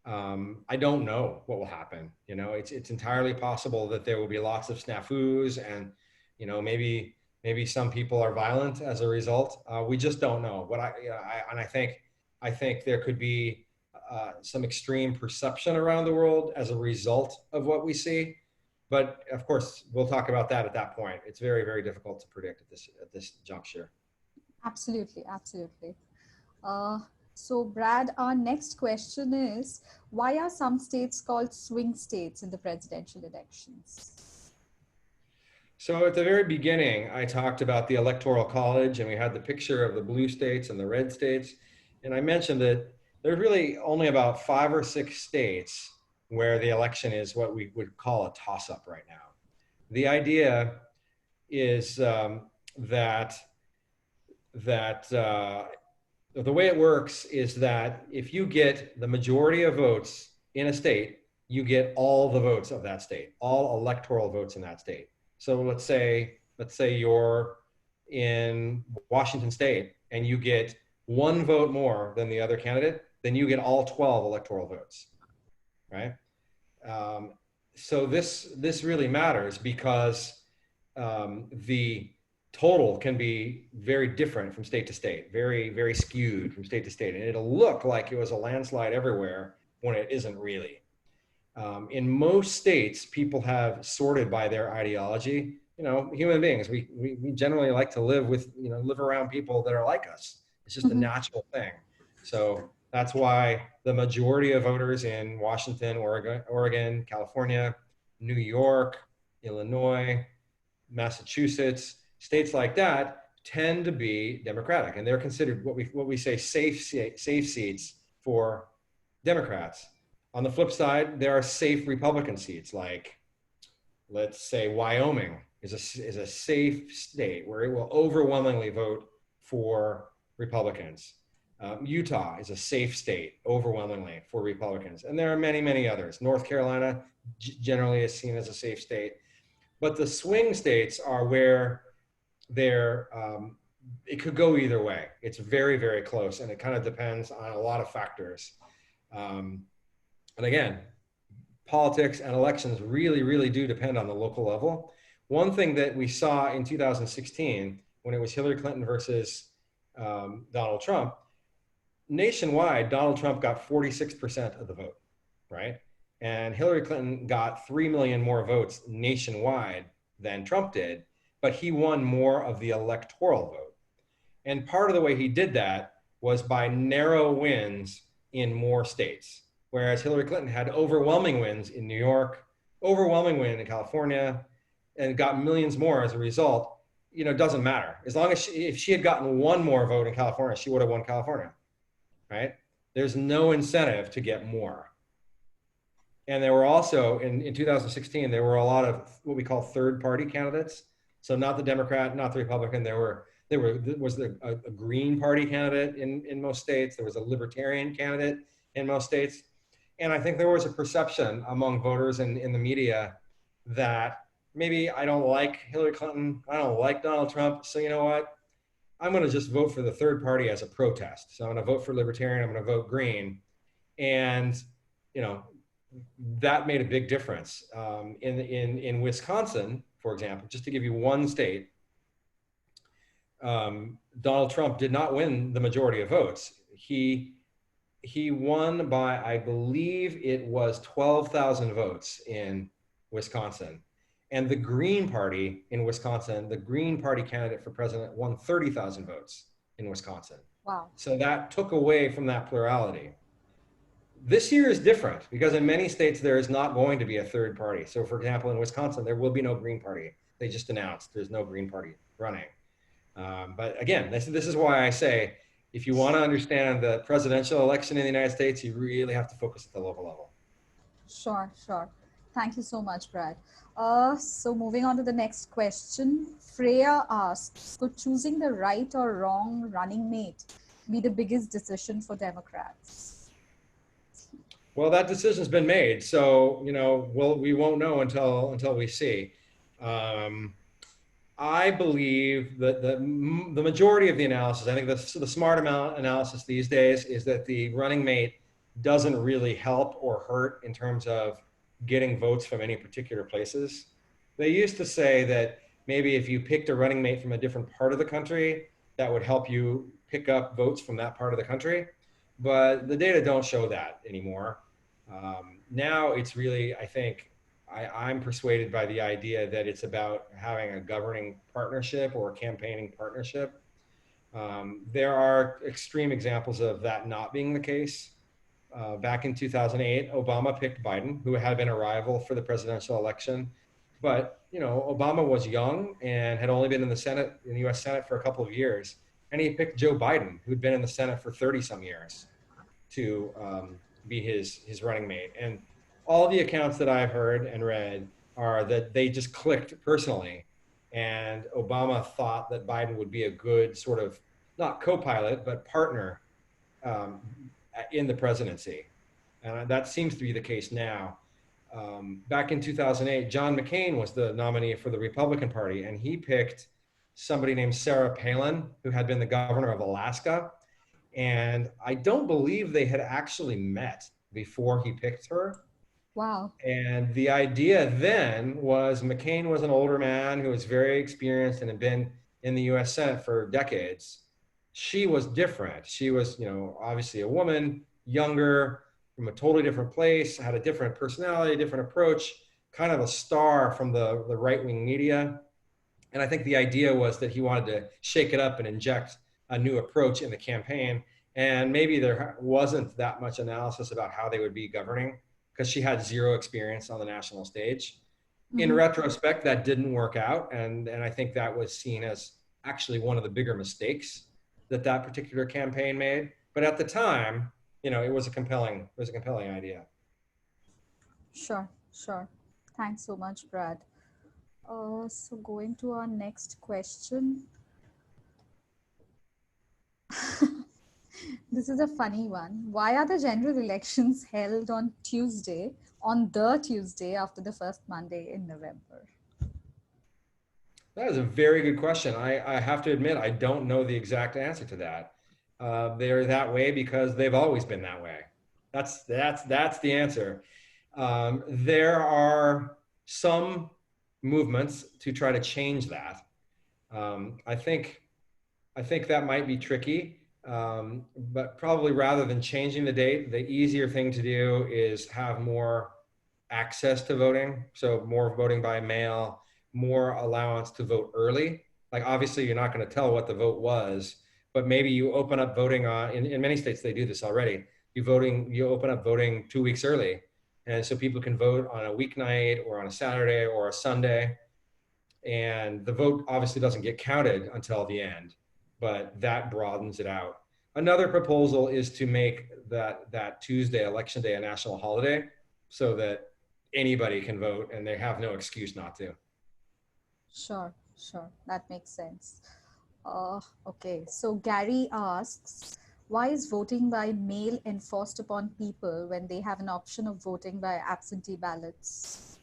I don't know what will happen. It's entirely possible that there will be lots of snafus, and maybe some people are violent as a result. We just don't know. I think there could be some extreme perception around the world as a result of what we see. But of course, we'll talk about that at that point. It's very, very difficult to predict at this juncture. Absolutely, absolutely. So Brad, our next question is, why are some states called swing states in the presidential elections? So at the very beginning, I talked about the Electoral College, and we had the picture of the blue states and the red states. And I mentioned that there's really only about 5 or 6 states where the election is what we would call a toss-up right now. The idea is that the way it works is that if you get the majority of votes in a state, you get all the votes of that state, all electoral votes in that state. So let's say you're in Washington State and you get 1 vote more than the other candidate, then you get all 12 electoral votes, right? So this really matters because the total can be very different from state to state, very, very skewed from state to state. And it'll look like it was a landslide everywhere when it isn't really. In most states, people have sorted by their ideology. You know, human beings, we generally like to live with, you know, live around people that are like us. It's just a natural thing. So that's why the majority of voters in Washington, Oregon, California, New York, Illinois, Massachusetts, states like that tend to be Democratic, and they're considered what we say safe seats for Democrats. On the flip side, there are safe Republican seats, like let's say Wyoming is a safe state where it will overwhelmingly vote for Republicans. Utah is a safe state overwhelmingly for Republicans, and there are many, many others. North Carolina generally is seen as a safe state. But the swing states are where it could go either way. It's very, very close, and it kind of depends on a lot of factors. And again, politics and elections really, really do depend on the local level. One thing that we saw in 2016, when it was Hillary Clinton versus Donald Trump, nationwide, Donald Trump got 46% of the vote, right? And Hillary Clinton got 3 million more votes nationwide than Trump did, but he won more of the electoral vote. And part of the way he did that was by narrow wins in more states, whereas Hillary Clinton had overwhelming wins in New York, overwhelming win in California, and got millions more as a result. You know, it doesn't matter. As long as if she had gotten one more vote in California, she would have won California, right? There's no incentive to get more. And there were also, in 2016, there were a lot of what we call third-party candidates. So not the Democrat, not the Republican. There was a Green Party candidate in most states. There was a Libertarian candidate in most states. And I think there was a perception among voters and in the media that maybe I don't like Hillary Clinton, I don't like Donald Trump, so you know what? I'm going to just vote for the third party as a protest. So I'm going to vote for Libertarian, I'm going to vote Green. And, you know, that made a big difference. In Wisconsin, for example, just to give you one state, Donald Trump did not win the majority of votes. He won by, I believe it was 12,000 votes in Wisconsin. And the Green Party in Wisconsin, the Green Party candidate for president, won 30,000 votes in Wisconsin. Wow. So that took away from that plurality. This year is different because in many states there is not going to be a third party. So for example, in Wisconsin, there will be no Green Party. They just announced there's no Green Party running. But again, this is why I say, if you want to understand the presidential election in the United States, you really have to focus at the local level. Sure, sure. Thank you so much, Brad. So moving on to the next question, Freya asks, could choosing the right or wrong running mate be the biggest decision for Democrats? Well, that decision's been made, so you know, we won't know until we see. I believe that the majority of the analysis, I think the smart analysis these days is that the running mate doesn't really help or hurt in terms of getting votes from any particular places. They used to say that maybe if you picked a running mate from a different part of the country, that would help you pick up votes from that part of the country. But the data don't show that anymore. Now it's really, I think, I'm persuaded by the idea that it's about having a governing partnership or a campaigning partnership. There are extreme examples of that not being the case. Back in 2008, Obama picked Biden, who had been a rival for the presidential election. But, you know, Obama was young and had only been in the Senate, in the US Senate for a couple of years. And he picked Joe Biden, who'd been in the Senate for 30 some years, to be his running mate. And all the accounts that I've heard and read are that they just clicked personally. And Obama thought that Biden would be a good sort of, not co-pilot, but partner in the presidency. And that seems to be the case now. Back in 2008, John McCain was the nominee for the Republican Party, and he picked somebody named Sarah Palin, who had been the governor of Alaska. And I don't believe they had actually met before he picked her. Wow. And the idea then was McCain was an older man who was very experienced and had been in the US Senate for decades. She was different. She was, obviously a woman, younger, from a totally different place, had a different personality, different approach, kind of a star from the right-wing media. And I think the idea was that he wanted to shake it up and inject a new approach in the campaign. And maybe there wasn't that much analysis about how they would be governing because she had zero experience on the national stage. In retrospect, that didn't work out. And I think that was seen as actually one of the bigger mistakes that particular campaign made. But at the time, it was a compelling idea. Sure, sure. Thanks so much, Brad. So going to our next question. This is a funny one. Why are the general elections held on the Tuesday after the first Monday in November? That is a very good question. I have to admit, I don't know the exact answer to that. They're that way because they've always been that way. That's the answer. There are some movements to try to change that. I think that might be tricky, but probably rather than changing the date, the easier thing to do is have more access to voting. So more voting by mail, more allowance to vote early. Like obviously you're not going to tell what the vote was, but maybe you open up voting in many states, they do this already. You open up voting 2 weeks early. And so people can vote on a weeknight or on a Saturday or a Sunday. And the vote obviously doesn't get counted until the end, but that broadens it out. Another proposal is to make that Tuesday, Election Day, a national holiday so that anybody can vote and they have no excuse not to. Sure, sure. That makes sense. Okay, so Gary asks, why is voting by mail enforced upon people when they have an option of voting by absentee ballots?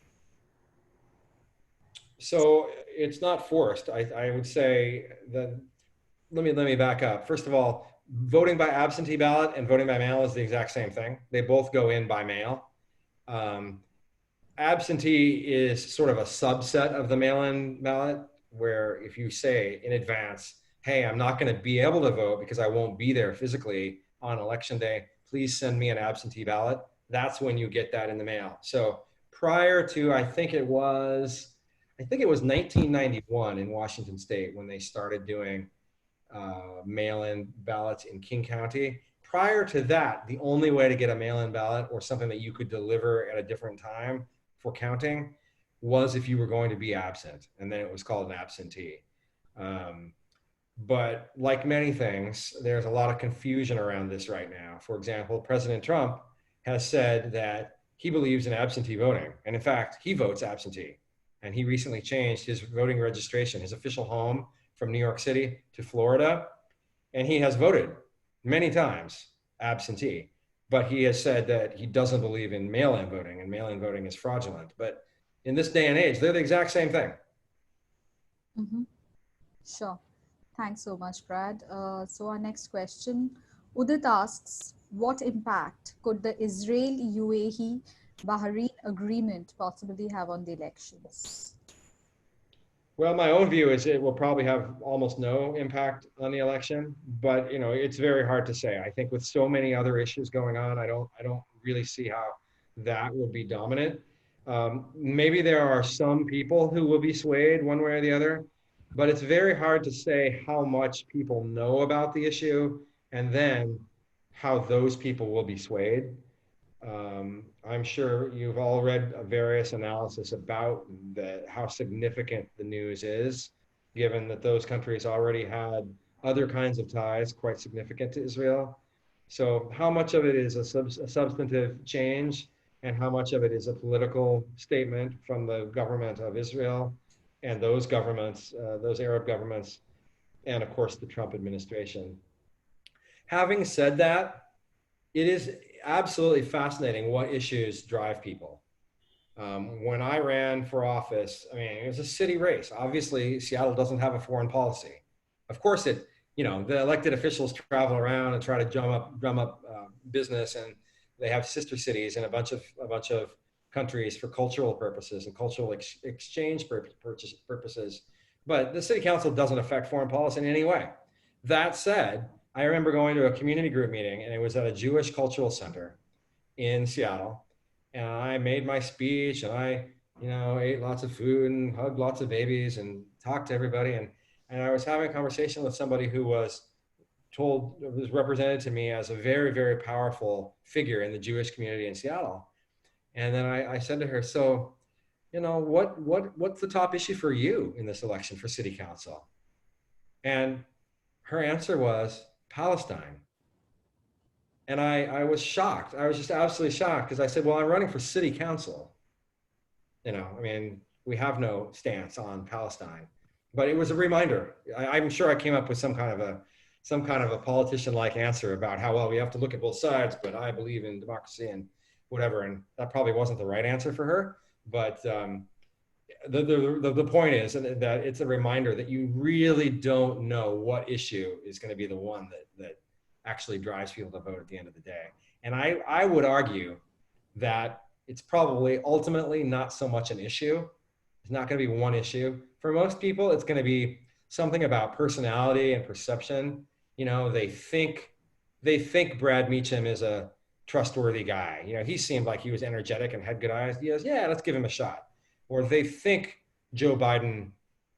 So it's not forced. I would say that, let me back up. First of all, voting by absentee ballot and voting by mail is the exact same thing. They both go in by mail. Absentee is sort of a subset of the mail-in ballot, where if you say in advance, hey, I'm not going to be able to vote because I won't be there physically on election day, please send me an absentee ballot. That's when you get that in the mail. So prior to, I think it was 1991 in Washington State when they started doing mail-in ballots in King County. Prior to that, the only way to get a mail-in ballot or something that you could deliver at a different time for counting was if you were going to be absent, and then it was called an absentee. But like many things, there's a lot of confusion around this right now. For example, President Trump has said that he believes in absentee voting. And in fact, he votes absentee. And he recently changed his voting registration, his official home, from New York City to Florida. And he has voted many times absentee. But he has said that he doesn't believe in mail-in voting, and mail-in voting is fraudulent. But in this day and age, they're the exact same thing. Sure. Thanks so much, Brad. So our next question, Udit asks, what impact could the Israel-Yuahi Bahari agreement possibly have on the elections? Well, my own view is it will probably have almost no impact on the election, but it's very hard to say. I think with so many other issues going on, I don't really see how that will be dominant. Maybe there are some people who will be swayed one way or the other, but it's very hard to say how much people know about the issue and then how those people will be swayed. I'm sure you've all read various analysis about how significant the news is, given that those countries already had other kinds of ties quite significant to Israel. So how much of it is a substantive change and how much of it is a political statement from the government of Israel and those governments, those Arab governments, and of course the Trump administration. Having said that, it is absolutely fascinating what issues drive people. When I ran for office, I mean, it was a city race. Obviously, Seattle doesn't have a foreign policy. Of course, it the elected officials travel around and try to drum up business, and they have sister cities in a bunch of countries for cultural purposes and cultural exchange purposes. But the city council doesn't affect foreign policy in any way. That said, I remember going to a community group meeting, and it was at a Jewish cultural center in Seattle. And I made my speech, and I, ate lots of food and hugged lots of babies and talked to everybody. And I was having a conversation with somebody who was represented to me as a very, very powerful figure in the Jewish community in Seattle. And then I said to her, so, what's the top issue for you in this election for city council? And her answer was Palestine. And I was shocked. I was just absolutely shocked, because I said, well, I'm running for city council. We have no stance on Palestine. But it was a reminder. I'm sure I came up with some kind of a politician-like answer about how, well, we have to look at both sides, but I believe in democracy and whatever. And that probably wasn't the right answer for her. But the point is that it's a reminder that you really don't know what issue is going to be the one that actually drives people to vote at the end of the day. And I would argue that it's probably ultimately not so much an issue. It's not going to be one issue. For most people, it's going to be something about personality and perception. They think Brad Meacham is a trustworthy guy. He seemed like he was energetic and had good ideas. Yeah, let's give him a shot. Or they think Joe Biden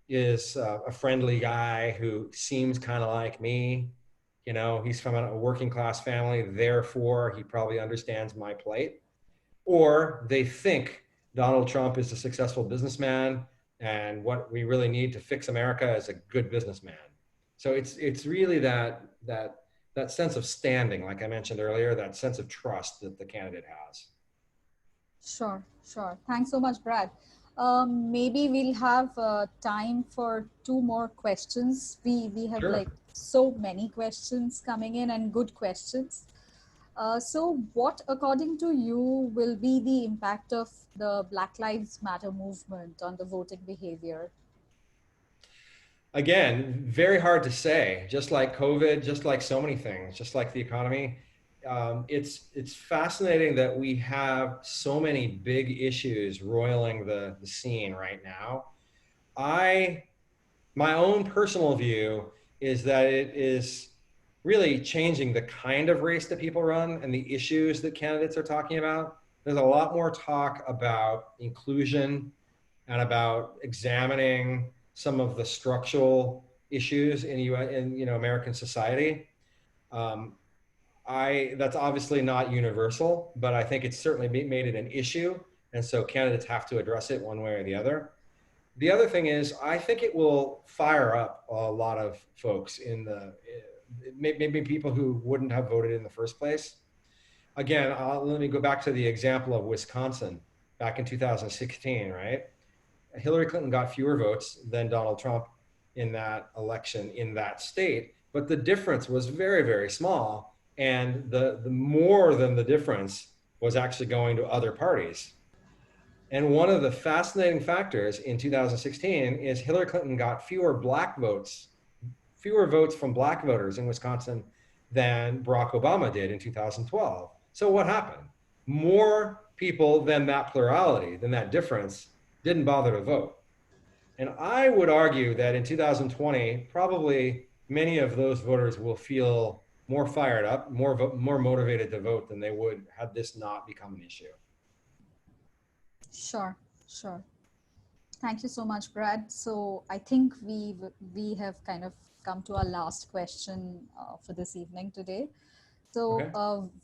is a friendly guy who seems kind of like me. He's from a working class family, therefore he probably understands my plight. Or they think Donald Trump is a successful businessman, and what we really need to fix America is a good businessman. So it's really that sense of standing, like I mentioned earlier, that sense of trust that the candidate has. Sure. Thanks so much, Brad. Maybe we'll have time for two more questions. We have Sure. so many questions coming in, and good questions. So what, according to you, will be the impact of the Black Lives Matter movement on the voting behavior? Again, very hard to say. Just like COVID, just like so many things, just like the economy, it's fascinating that we have so many big issues roiling the scene right now. My own personal view is that it is really changing the kind of race that people run and the issues that candidates are talking about. There's a lot more talk about inclusion and about examining some of the structural issues in American society. That's obviously not universal, but I think it's certainly made it an issue, and so candidates have to address it one way or the other. The other thing is, I think it will fire up a lot of folks maybe people who wouldn't have voted in the first place. Again, let me go back to the example of Wisconsin back in 2016, right? Hillary Clinton got fewer votes than Donald Trump in that election in that state, but the difference was very, very small. And the more than the difference was actually going to other parties. And one of the fascinating factors in 2016 is Hillary Clinton got fewer votes from black voters in Wisconsin than Barack Obama did in 2012. So what happened? More people than that plurality, than that difference, didn't bother to vote. And I would argue that in 2020, probably many of those voters will feel more fired up, more motivated to vote than they would had this not become an issue. Sure. Thank you so much, Brad. So I think we have kind of come to our last question for this evening today. So Okay.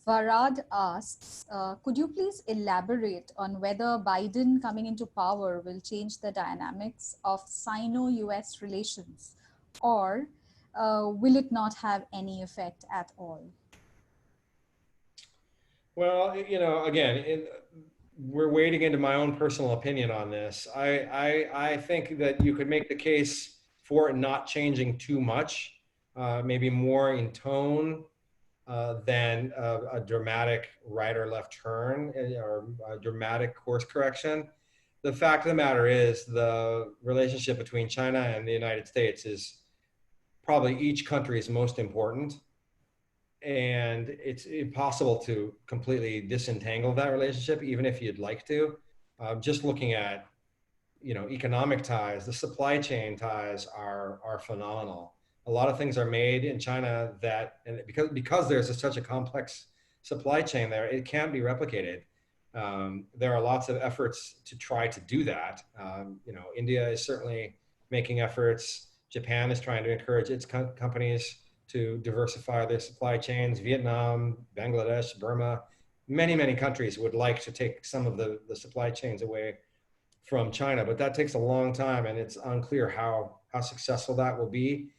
Varad asks, could you please elaborate on whether Biden coming into power will change the dynamics of Sino-US relations, or will it not have any effect at all? Well, again, we're wading into my own personal opinion on this. I think that you could make the case for it not changing too much, maybe more in tone than a dramatic right or left turn or a dramatic course correction. The fact of the matter is the relationship between China and the United States is probably each country is most important. And it's impossible to completely disentangle that relationship, even if you'd like to. Just looking at, economic ties, the supply chain ties are phenomenal. A lot of things are made in China and because there's such a complex supply chain there, it can't be replicated. There are lots of efforts to try to do that. India is certainly making efforts. Japan is trying to encourage its companies to diversify their supply chains. Vietnam, Bangladesh, Burma, many, many countries would like to take some of the supply chains away from China, but that takes a long time, and it's unclear how successful that will be.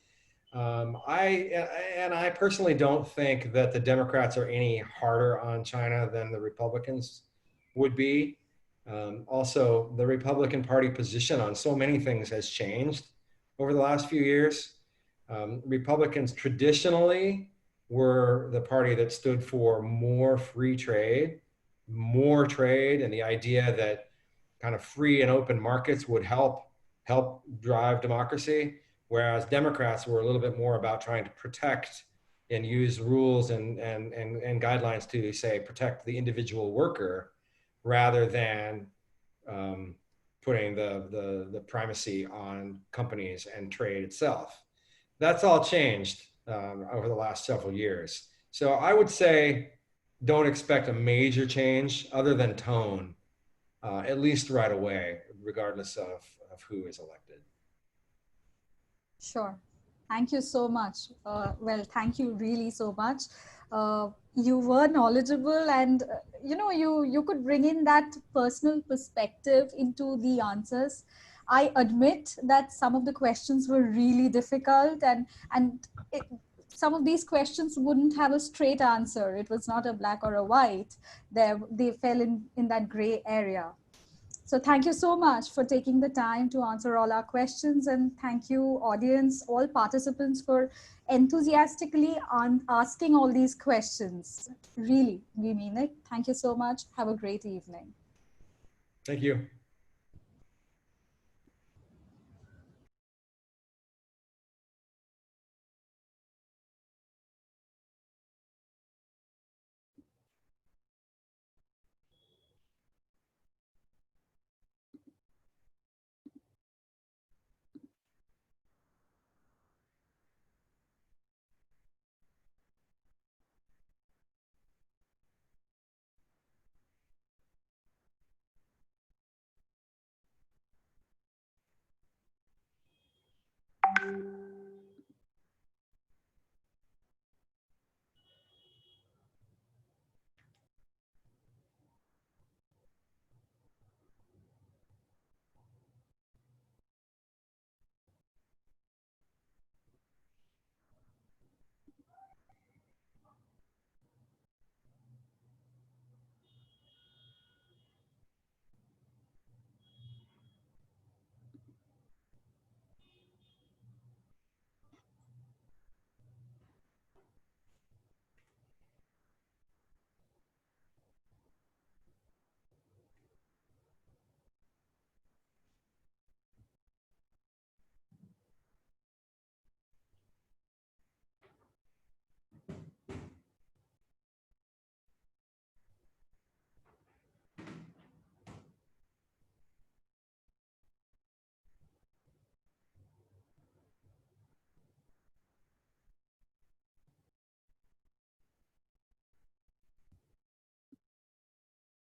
I personally don't think that the Democrats are any harder on China than the Republicans would be. Also, the Republican Party position on so many things has changed over the last few years. Republicans traditionally were the party that stood for more free trade, and the idea that kind of free and open markets would help drive democracy, whereas Democrats were a little bit more about trying to protect and use rules and guidelines to, say, protect the individual worker rather than putting the primacy on companies and trade itself. That's all changed over the last several years. So I would say don't expect a major change other than tone, at least right away, regardless of who is elected. Sure. Thank you so much. Well, thank you really so much. You were knowledgeable, and you could bring in that personal perspective into the answers. I admit that some of the questions were really difficult, and some of these questions wouldn't have a straight answer. It was not a black or a white. They fell in that gray area. So thank you so much for taking the time to answer all our questions, and thank you, audience, all participants, for enthusiastically asking all these questions. Really, we mean it. Thank you so much. Have a great evening. Thank you.